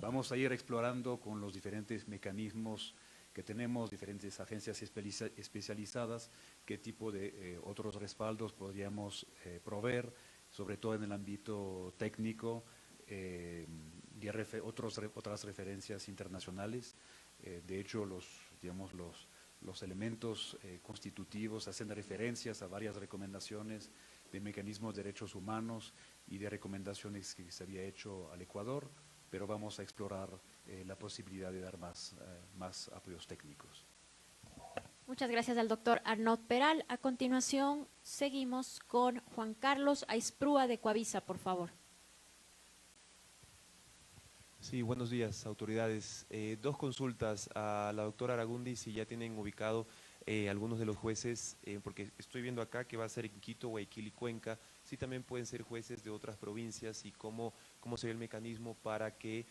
Vamos a ir explorando con los diferentes mecanismos que tenemos, diferentes agencias especializadas, qué tipo de otros respaldos podríamos proveer, sobre todo en el ámbito técnico, y otras referencias internacionales. De hecho, los elementos constitutivos hacen referencias a varias recomendaciones de mecanismos de derechos humanos y de recomendaciones que se había hecho al Ecuador, pero vamos a explorar la posibilidad de dar más apoyos técnicos. Muchas gracias al doctor Arnaud Peral. A continuación, seguimos con Juan Carlos Aisprúa de Coavisa, por favor. Sí, buenos días, autoridades. Dos consultas a la doctora Aragundi, si ya tienen ubicado algunos de los jueces, porque estoy viendo acá que va a ser en Quito, Guayaquil y Cuenca, sí también pueden ser jueces de otras provincias y cómo sería el mecanismo para que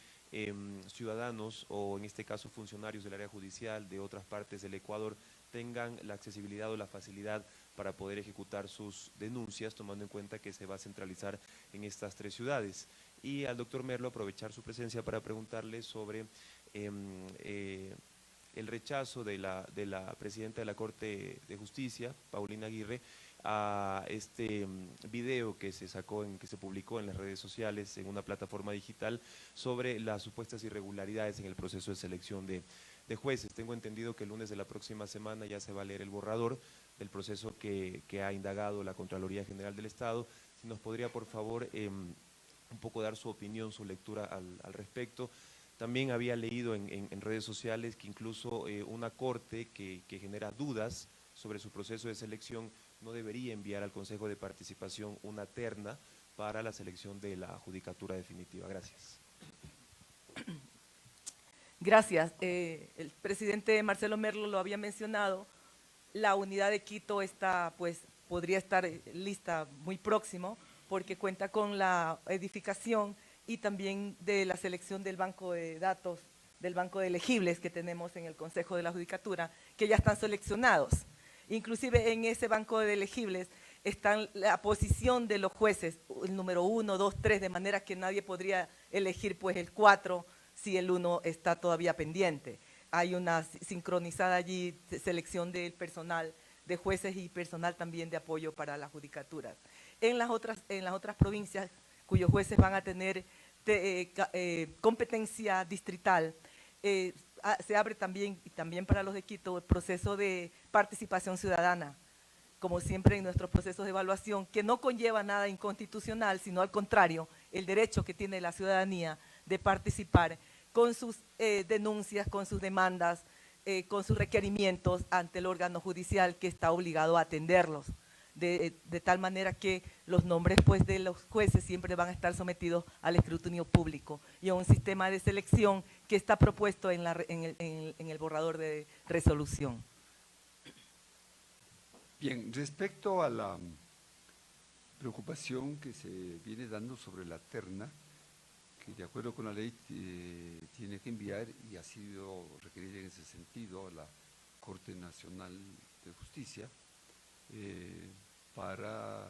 ciudadanos o en este caso funcionarios del área judicial de otras partes del Ecuador tengan la accesibilidad o la facilidad para poder ejecutar sus denuncias, tomando en cuenta que se va a centralizar en estas tres ciudades. Y al doctor Merlo aprovechar su presencia para preguntarle sobre el rechazo de la presidenta de la Corte de Justicia, Paulina Aguirre, a este video que se publicó en las redes sociales en una plataforma digital sobre las supuestas irregularidades en el proceso de selección de jueces. Tengo entendido que el lunes de la próxima semana ya se va a leer el borrador del proceso que ha indagado la Contraloría General del Estado. Si nos podría, por favor, un poco dar su opinión, su lectura al respecto. También había leído en redes sociales que incluso una corte que genera dudas sobre su proceso de selección no debería enviar al Consejo de Participación una terna para la selección de la judicatura definitiva. Gracias. Gracias. El presidente Marcelo Merlo lo había mencionado. La unidad de Quito podría estar lista muy próximo porque cuenta con la edificación y también de la selección del banco de datos, del banco de elegibles que tenemos en el Consejo de la Judicatura, que ya están seleccionados. Inclusive en ese banco de elegibles está la posición de los jueces, el número 1, 2, 3, de manera que nadie podría elegir pues el 4 si el 1 está todavía pendiente. Hay una sincronizada allí selección del personal de jueces y personal también de apoyo para las judicaturas. En las otras provincias cuyos jueces van a tener competencia distrital, se abre también, y también para los de Quito, el proceso de participación ciudadana, como siempre en nuestros procesos de evaluación, que no conlleva nada inconstitucional, sino al contrario, el derecho que tiene la ciudadanía de participar con sus denuncias, con sus demandas, con sus requerimientos ante el órgano judicial que está obligado a atenderlos. De tal manera que los nombres pues, de los jueces siempre van a estar sometidos al escrutinio público y a un sistema de selección que está propuesto en el borrador de resolución. Bien, respecto a la preocupación que se viene dando sobre la terna, que de acuerdo con la ley tiene que enviar y ha sido requerida en ese sentido a la Corte Nacional de Justicia, para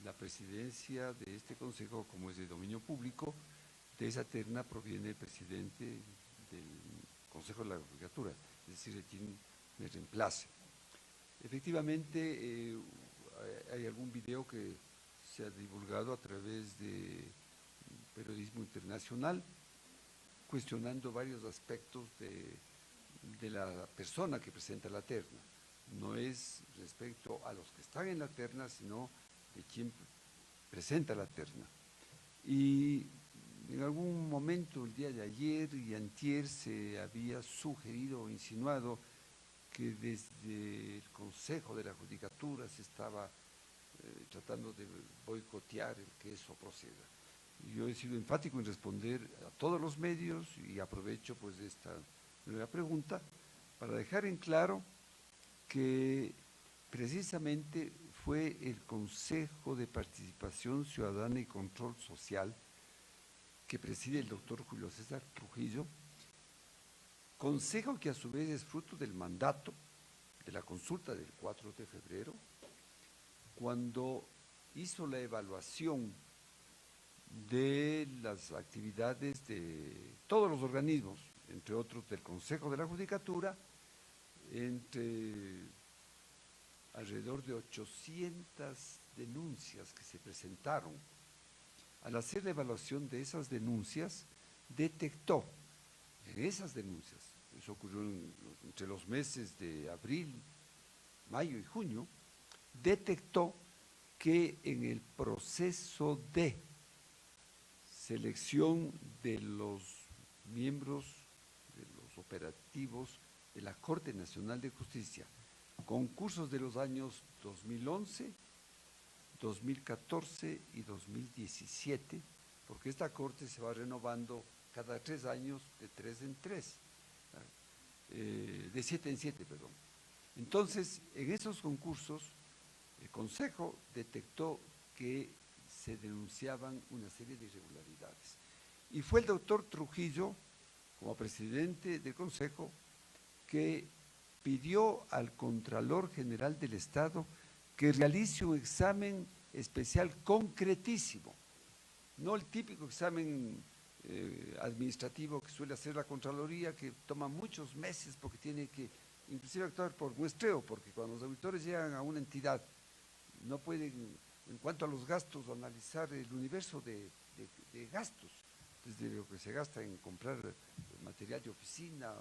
la presidencia de este consejo, como es de dominio público, de esa terna proviene el presidente del Consejo de la Judicatura, es decir, quien me reemplace. Efectivamente, hay algún video que se ha divulgado a través de periodismo internacional, cuestionando varios aspectos de la persona que presenta la terna. No es respecto a los que están en la terna, sino de quien presenta la terna. Y en algún momento, el día de ayer y antier, se había sugerido o insinuado que desde el Consejo de la Judicatura se estaba tratando de boicotear el que eso proceda. Yo he sido enfático en responder a todos los medios y aprovecho pues esta nueva pregunta para dejar en claro que precisamente fue el Consejo de Participación Ciudadana y Control Social que preside el doctor Julio César Trujillo, consejo que a su vez es fruto del mandato de la consulta del 4 de febrero, cuando hizo la evaluación de las actividades de todos los organismos, entre otros del Consejo de la Judicatura, entre alrededor de 800 denuncias que se presentaron. Al hacer la evaluación de esas denuncias, detectó en esas denuncias, eso ocurrió entre los meses de abril, mayo y junio, detectó que en el proceso de selección de los miembros de los operativos de la Corte Nacional de Justicia, concursos de los años 2011, 2014 y 2017, porque esta Corte se va renovando cada 3 años, de 3 en 3, de 7 en 7, perdón. Entonces, en esos concursos, el Consejo detectó que se denunciaban una serie de irregularidades. Y fue el doctor Trujillo, como presidente del Consejo, que pidió al Contralor General del Estado que realice un examen especial concretísimo, no el típico examen administrativo que suele hacer la Contraloría, que toma muchos meses porque tiene que inclusive actuar por muestreo, porque cuando los auditores llegan a una entidad no pueden, en cuanto a los gastos, analizar el universo de gastos, desde lo que se gasta en comprar material de oficina,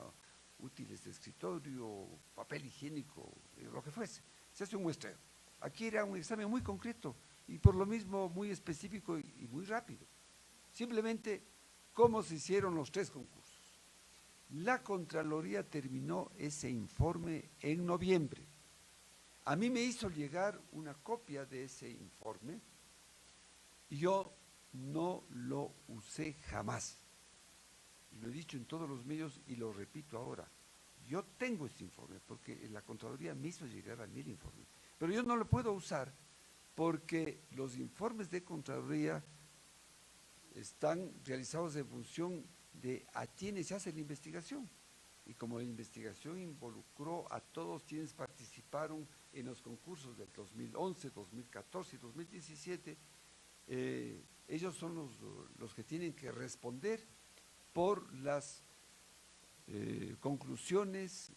útiles de escritorio, papel higiénico, lo que fuese. Se hace un muestreo. Aquí era un examen muy concreto y por lo mismo muy específico y muy rápido. Simplemente, ¿cómo se hicieron los 3 concursos? La Contraloría terminó ese informe en noviembre. A mí me hizo llegar una copia de ese informe y yo no lo usé jamás. Lo he dicho en todos los medios y lo repito ahora. Yo tengo este informe porque la Contraloría me hizo llegar a mí el informe, pero yo no lo puedo usar porque los informes de Contraloría están realizados en función de a quienes se hace la investigación. Y como la investigación involucró a todos quienes participaron en los concursos del 2011, 2014 y 2017, ellos son los que tienen que responder por las conclusiones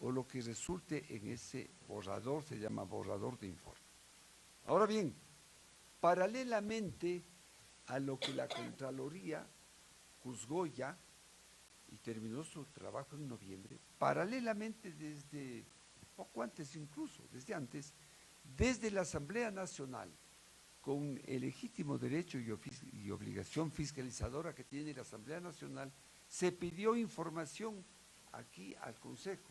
o lo que resulte en ese borrador, se llama borrador de informe. Ahora bien, paralelamente a lo que la Contraloría juzgó ya, y terminó su trabajo en noviembre, paralelamente desde poco antes incluso, desde antes, desde la Asamblea Nacional, con el legítimo derecho y obligación fiscalizadora que tiene la Asamblea Nacional, se pidió información aquí al Consejo.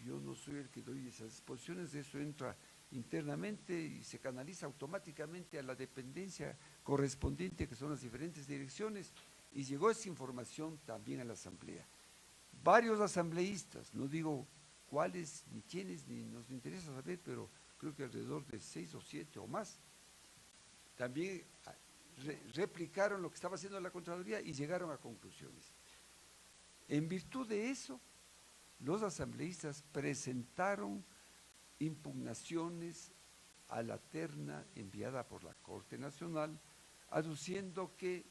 Yo no soy el que doy esas exposiciones, eso entra internamente y se canaliza automáticamente a la dependencia correspondiente, que son las diferentes direcciones, y llegó esa información también a la Asamblea. Varios asambleístas, no digo cuáles ni quiénes, ni nos interesa saber, pero creo que alrededor de 6 o 7 o más, también replicaron lo que estaba haciendo la Contraloría y llegaron a conclusiones. En virtud de eso, los asambleístas presentaron impugnaciones a la terna enviada por la Corte Nacional, aduciendo que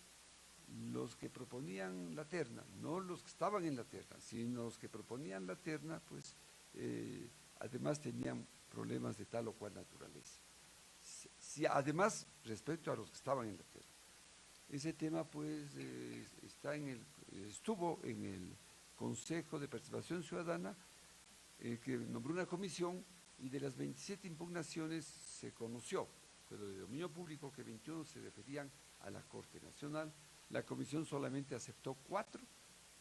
los que proponían la terna, no los que estaban en la terna, sino los que proponían la terna, pues además tenían problemas de tal o cual naturaleza. Además, respecto a los que estaban en la terna. Ese tema pues estuvo en el Consejo de Participación Ciudadana, que nombró una comisión, y de las 27 impugnaciones se conoció, pero de dominio público, que 21 se referían a la Corte Nacional. La comisión solamente aceptó 4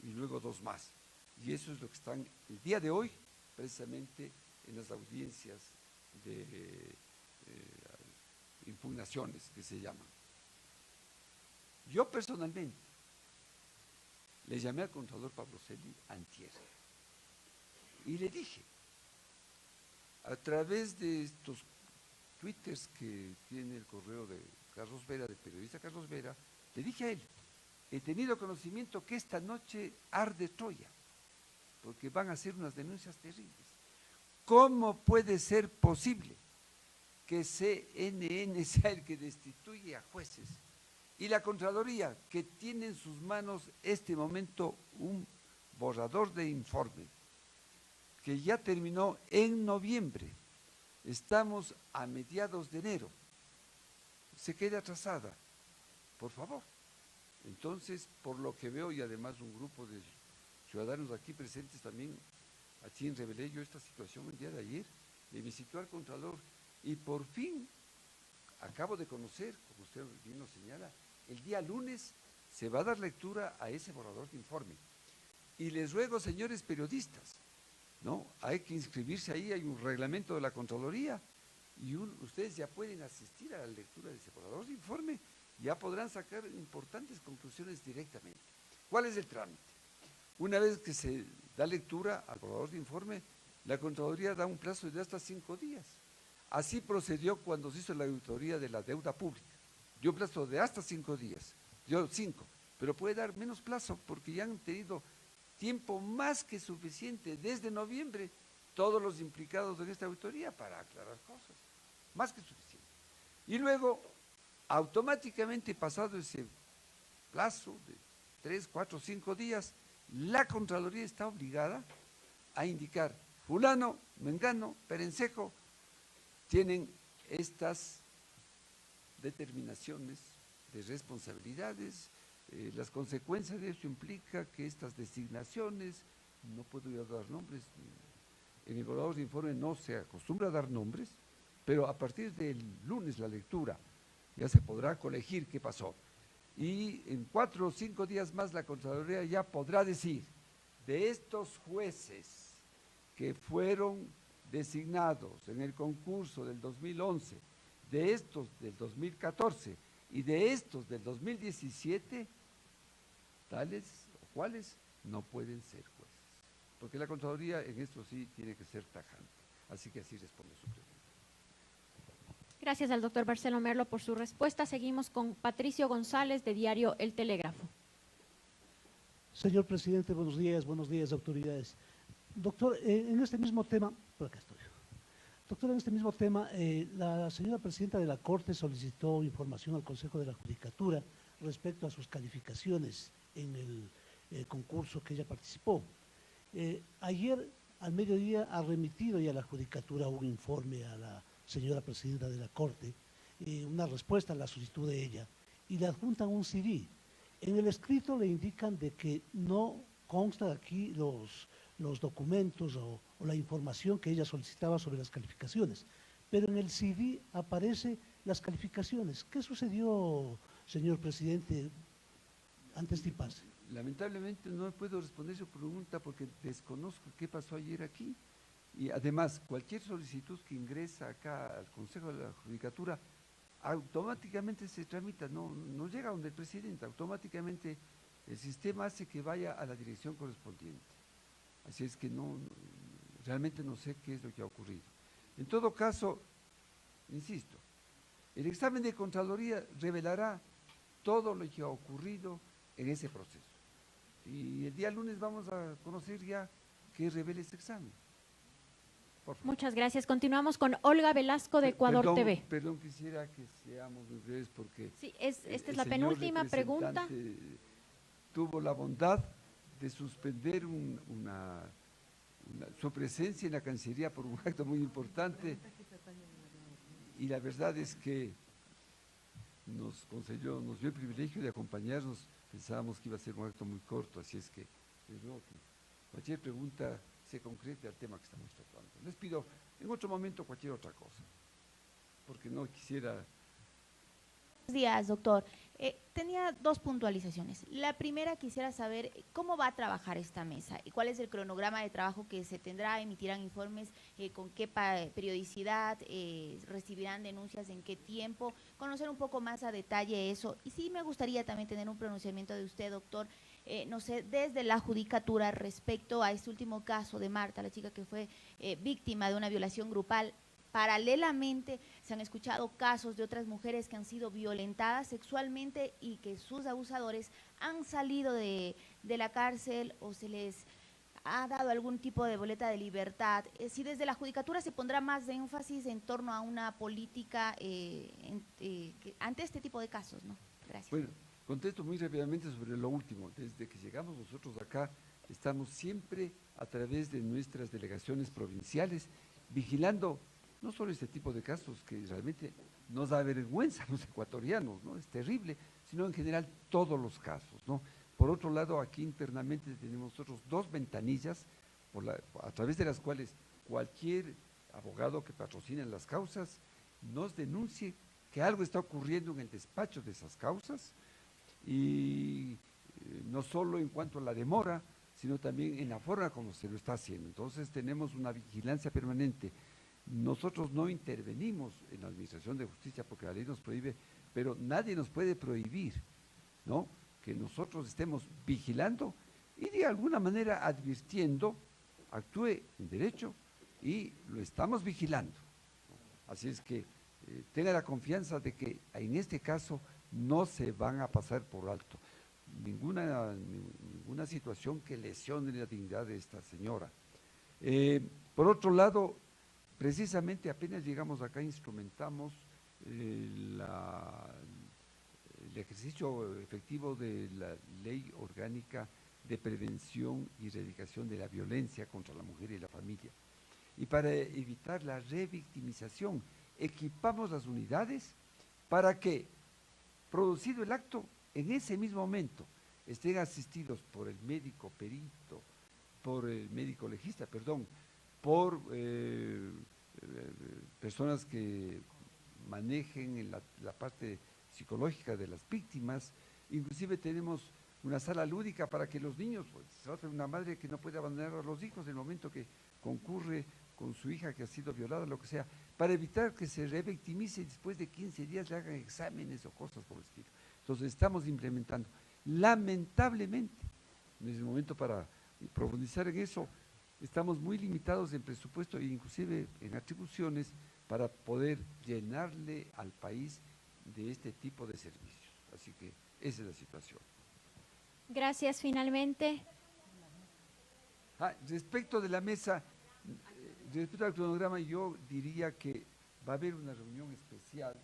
y luego 2 más. Y eso es lo que están el día de hoy, precisamente en las audiencias de impugnaciones que se llaman. Yo personalmente le llamé al contador Pablo Celi antier y le dije, a través de estos twitters que tiene el correo de Carlos Vera, del periodista Carlos Vera, le dije a él, he tenido conocimiento que esta noche arde Troya, porque van a hacer unas denuncias terribles. ¿Cómo puede ser posible que CNN sea el que destituye a jueces y la Contraloría, que tiene en sus manos este momento un borrador de informe que ya terminó en noviembre? Estamos a mediados de enero, se quede atrasada, por favor. Entonces, por lo que veo, y además un grupo de ciudadanos aquí presentes también, a quien revelé yo esta situación el día de ayer, le visitó al Contralor, y por fin acabo de conocer, como usted bien lo señala, el día lunes se va a dar lectura a ese borrador de informe. Y les ruego, señores periodistas, ¿no? Hay que inscribirse ahí, hay un reglamento de la Contraloría, y ustedes ya pueden asistir a la lectura de ese borrador de informe, ya podrán sacar importantes conclusiones directamente. ¿Cuál es el trámite? Una vez que se da lectura al borrador de informe, la Contraloría da un plazo de hasta 5 días. Así procedió cuando se hizo la auditoría de la deuda pública. Dio un plazo de hasta 5 días, dio 5, pero puede dar menos plazo porque ya han tenido tiempo más que suficiente desde noviembre todos los implicados en esta auditoría para aclarar cosas, más que suficiente. Y luego, automáticamente pasado ese plazo de 3, 4, 5 días, la Contraloría está obligada a indicar, fulano, mengano, perencejo, tienen estas determinaciones de responsabilidades. Las consecuencias de eso implica que estas designaciones, no puedo yo dar nombres, en el borrador de informe no se acostumbra a dar nombres, pero a partir del lunes la lectura ya se podrá colegir qué pasó. Y en 4 o 5 días más la Contraloría ya podrá decir, de estos jueces que fueron designados en el concurso del 2011, de estos del 2014 y de estos del 2017, tales o cuales no pueden ser jueces. Porque la Contraloría en esto sí tiene que ser tajante. Así que así responde su pregunta. Gracias al doctor Marcelo Merlo por su respuesta. Seguimos con Patricio González, de diario El Telégrafo. Señor presidente, buenos días, autoridades. Doctor, en este mismo tema, por acá estoy. Doctor, en este mismo tema, la señora presidenta de la Corte solicitó información al Consejo de la Judicatura respecto a sus calificaciones en el concurso que ella participó. Ayer, al mediodía, ha remitido ya la Judicatura un informe a la señora presidenta de la Corte, una respuesta a la solicitud de ella, y le adjuntan un CD. En el escrito le indican de que no consta aquí los documentos o la información que ella solicitaba sobre las calificaciones, pero en el CD aparece las calificaciones. ¿Qué sucedió, señor presidente, antes de pase? Lamentablemente no puedo responder su pregunta porque desconozco qué pasó ayer aquí. Y además, cualquier solicitud que ingresa acá al Consejo de la Judicatura, automáticamente se tramita, no llega donde el presidente, automáticamente el sistema hace que vaya a la dirección correspondiente. Así es que realmente no sé qué es lo que ha ocurrido. En todo caso, insisto, el examen de Contraloría revelará todo lo que ha ocurrido en ese proceso. Y el día lunes vamos a conocer ya qué revela ese examen. Por favor. Muchas gracias. Continuamos con Olga Velasco de Ecuador Perdón, TV. Perdón, quisiera que seamos muy breves porque Sí, esta es el la señor penúltima pregunta. representante tuvo la bondad de suspender su presencia en la Cancillería por un acto muy importante y la verdad es que nos dio el privilegio de acompañarnos. Pensábamos que iba a ser un acto muy corto, así es que les ruego que cualquier pregunta se concrete al tema que estamos tratando. Les pido en otro momento cualquier otra cosa, porque no quisiera... Buenos días, doctor. Tenía dos puntualizaciones. La primera, quisiera saber cómo va a trabajar esta mesa y cuál es el cronograma de trabajo que se tendrá, emitirán informes, con qué periodicidad, recibirán denuncias, en qué tiempo, conocer un poco más a detalle eso. Y sí me gustaría también tener un pronunciamiento de usted, doctor, no sé, desde la judicatura respecto a este último caso de Marta, la chica que fue víctima de una violación grupal. Paralelamente se han escuchado casos de otras mujeres que han sido violentadas sexualmente y que sus abusadores han salido de la cárcel o se les ha dado algún tipo de boleta de libertad. Si desde la judicatura se pondrá más de énfasis en torno a una política ante este tipo de casos, ¿no? Gracias. Bueno, contesto muy rápidamente sobre lo último. Desde que llegamos nosotros acá, estamos siempre a través de nuestras delegaciones provinciales vigilando no solo este tipo de casos que realmente nos da vergüenza a los ecuatorianos, ¿no? Es terrible, sino en general todos los casos, ¿no? Por otro lado, aquí internamente tenemos nosotros dos ventanillas a través de las cuales cualquier abogado que patrocine las causas nos denuncie que algo está ocurriendo en el despacho de esas causas y no solo en cuanto a la demora, sino también en la forma como se lo está haciendo. Entonces tenemos una vigilancia permanente. Nosotros no intervenimos en la administración de justicia porque la ley nos prohíbe, pero nadie nos puede prohibir, ¿no?, que nosotros estemos vigilando y de alguna manera advirtiendo, actúe en derecho y lo estamos vigilando. Así es que tenga la confianza de que en este caso no se van a pasar por alto ninguna situación que lesione la dignidad de esta señora. Por otro lado, precisamente apenas llegamos acá, instrumentamos el ejercicio efectivo de la Ley Orgánica de Prevención y Erradicación de la Violencia contra la Mujer y la Familia. Y para evitar la revictimización, equipamos las unidades para que, producido el acto, en ese mismo momento estén asistidos por el médico perito, por el médico legista, por personas que manejen la parte psicológica de las víctimas. Inclusive tenemos una sala lúdica para que los niños, pues, se trata de una madre que no puede abandonar a los hijos en el momento que concurre con su hija que ha sido violada, lo que sea, para evitar que se revictimice y después de 15 días le hagan exámenes o cosas por el estilo. Entonces estamos implementando. Lamentablemente, en ese momento, para profundizar en eso, estamos muy limitados en presupuesto e inclusive en atribuciones para poder llenarle al país de este tipo de servicios. Así que esa es la situación. Gracias, finalmente. Respecto de la mesa, respecto al cronograma, yo diría que va a haber una reunión especial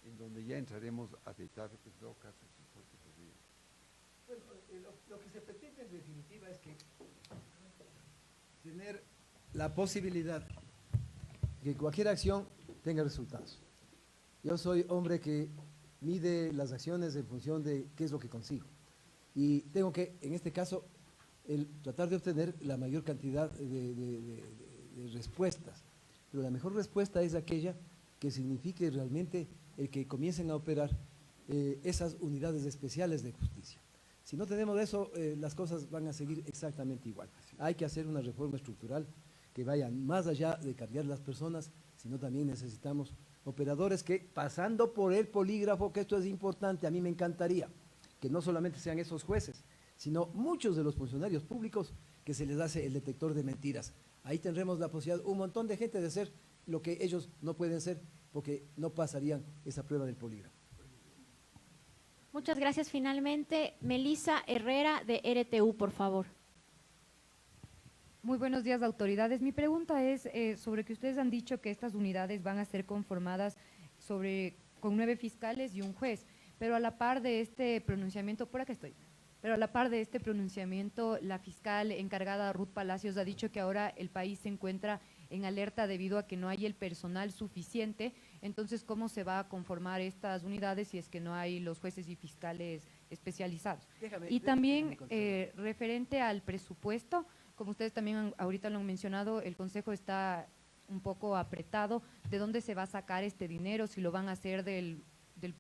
en donde ya entraremos a detalle, en todo caso. Bueno, lo que se pretende en definitiva es que tener la posibilidad de que cualquier acción tenga resultados. Yo soy hombre que mide las acciones en función de qué es lo que consigo. Y tengo que, en este caso, el tratar de obtener la mayor cantidad de respuestas. Pero la mejor respuesta es aquella que signifique realmente el que comiencen a operar esas unidades especiales de justicia. Si no tenemos eso, las cosas van a seguir exactamente igual. Hay que hacer una reforma estructural que vaya más allá de cambiar las personas, sino también necesitamos operadores que, pasando por el polígrafo, que esto es importante, a mí me encantaría que no solamente sean esos jueces, sino muchos de los funcionarios públicos que se les hace el detector de mentiras. Ahí tendremos la posibilidad, un montón de gente de ser lo que ellos no pueden ser, porque no pasarían esa prueba del polígrafo. Muchas gracias. Finalmente, Melissa Herrera de RTU, por favor. Muy buenos días, autoridades. Mi pregunta es sobre que ustedes han dicho que estas unidades van a ser conformadas con 9 fiscales y un juez, pero a la par de este pronunciamiento, por acá estoy, pero a la par de este pronunciamiento, la fiscal encargada Ruth Palacios ha dicho que ahora el país se encuentra en alerta debido a que no hay el personal suficiente. Entonces, ¿cómo se va a conformar estas unidades si es que no hay los jueces y fiscales especializados? Y también, referente al presupuesto, como ustedes también ahorita lo han mencionado, el Consejo está un poco apretado. ¿De dónde se va a sacar este dinero? Si lo van a hacer del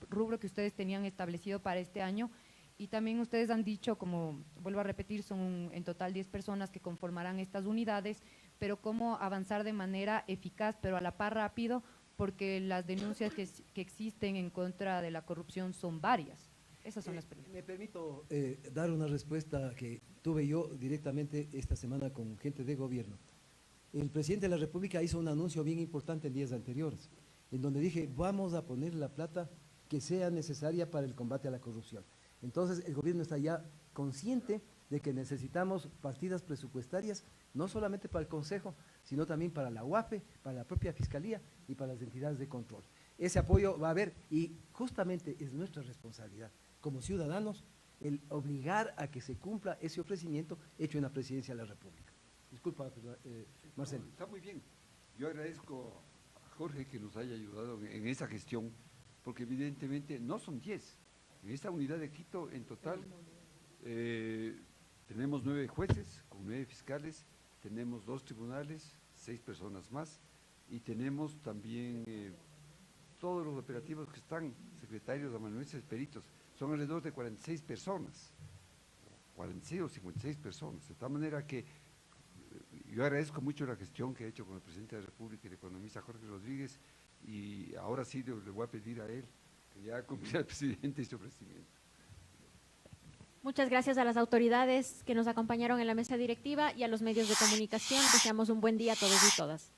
rubro que ustedes tenían establecido para este año. Y también ustedes han dicho, como vuelvo a repetir, son en total 10 personas que conformarán estas unidades, pero cómo avanzar de manera eficaz, pero a la par rápido, porque las denuncias que existen en contra de la corrupción son varias. Esas son las preguntas. Me permito dar una respuesta que tuve yo directamente esta semana con gente de gobierno. El presidente de la República hizo un anuncio bien importante en días anteriores, en donde dije, vamos a poner la plata que sea necesaria para el combate a la corrupción. Entonces, el gobierno está ya consciente de que necesitamos partidas presupuestarias, no solamente para el Consejo, sino también para la UAFE, para la propia Fiscalía y para las entidades de control. Ese apoyo va a haber y justamente es nuestra responsabilidad como ciudadanos el obligar a que se cumpla ese ofrecimiento hecho en la Presidencia de la República. Disculpa, Marcelo. No, está muy bien. Yo agradezco a Jorge que nos haya ayudado en esa gestión, porque evidentemente no son 10. En esta unidad de Quito, en total, tenemos 9 jueces con 9 fiscales, tenemos 2 tribunales, 6 personas más, y tenemos también todos los operativos que están, secretarios, amanuenses, peritos, son alrededor de 46 personas, 46 o 56 personas, de tal manera que yo agradezco mucho la gestión que ha hecho con el presidente de la República y el economista Jorge Rodríguez, y ahora sí le voy a pedir a él que ya cumpla el presidente este ofrecimiento. Muchas gracias a las autoridades que nos acompañaron en la mesa directiva y a los medios de comunicación. Deseamos un buen día a todos y todas.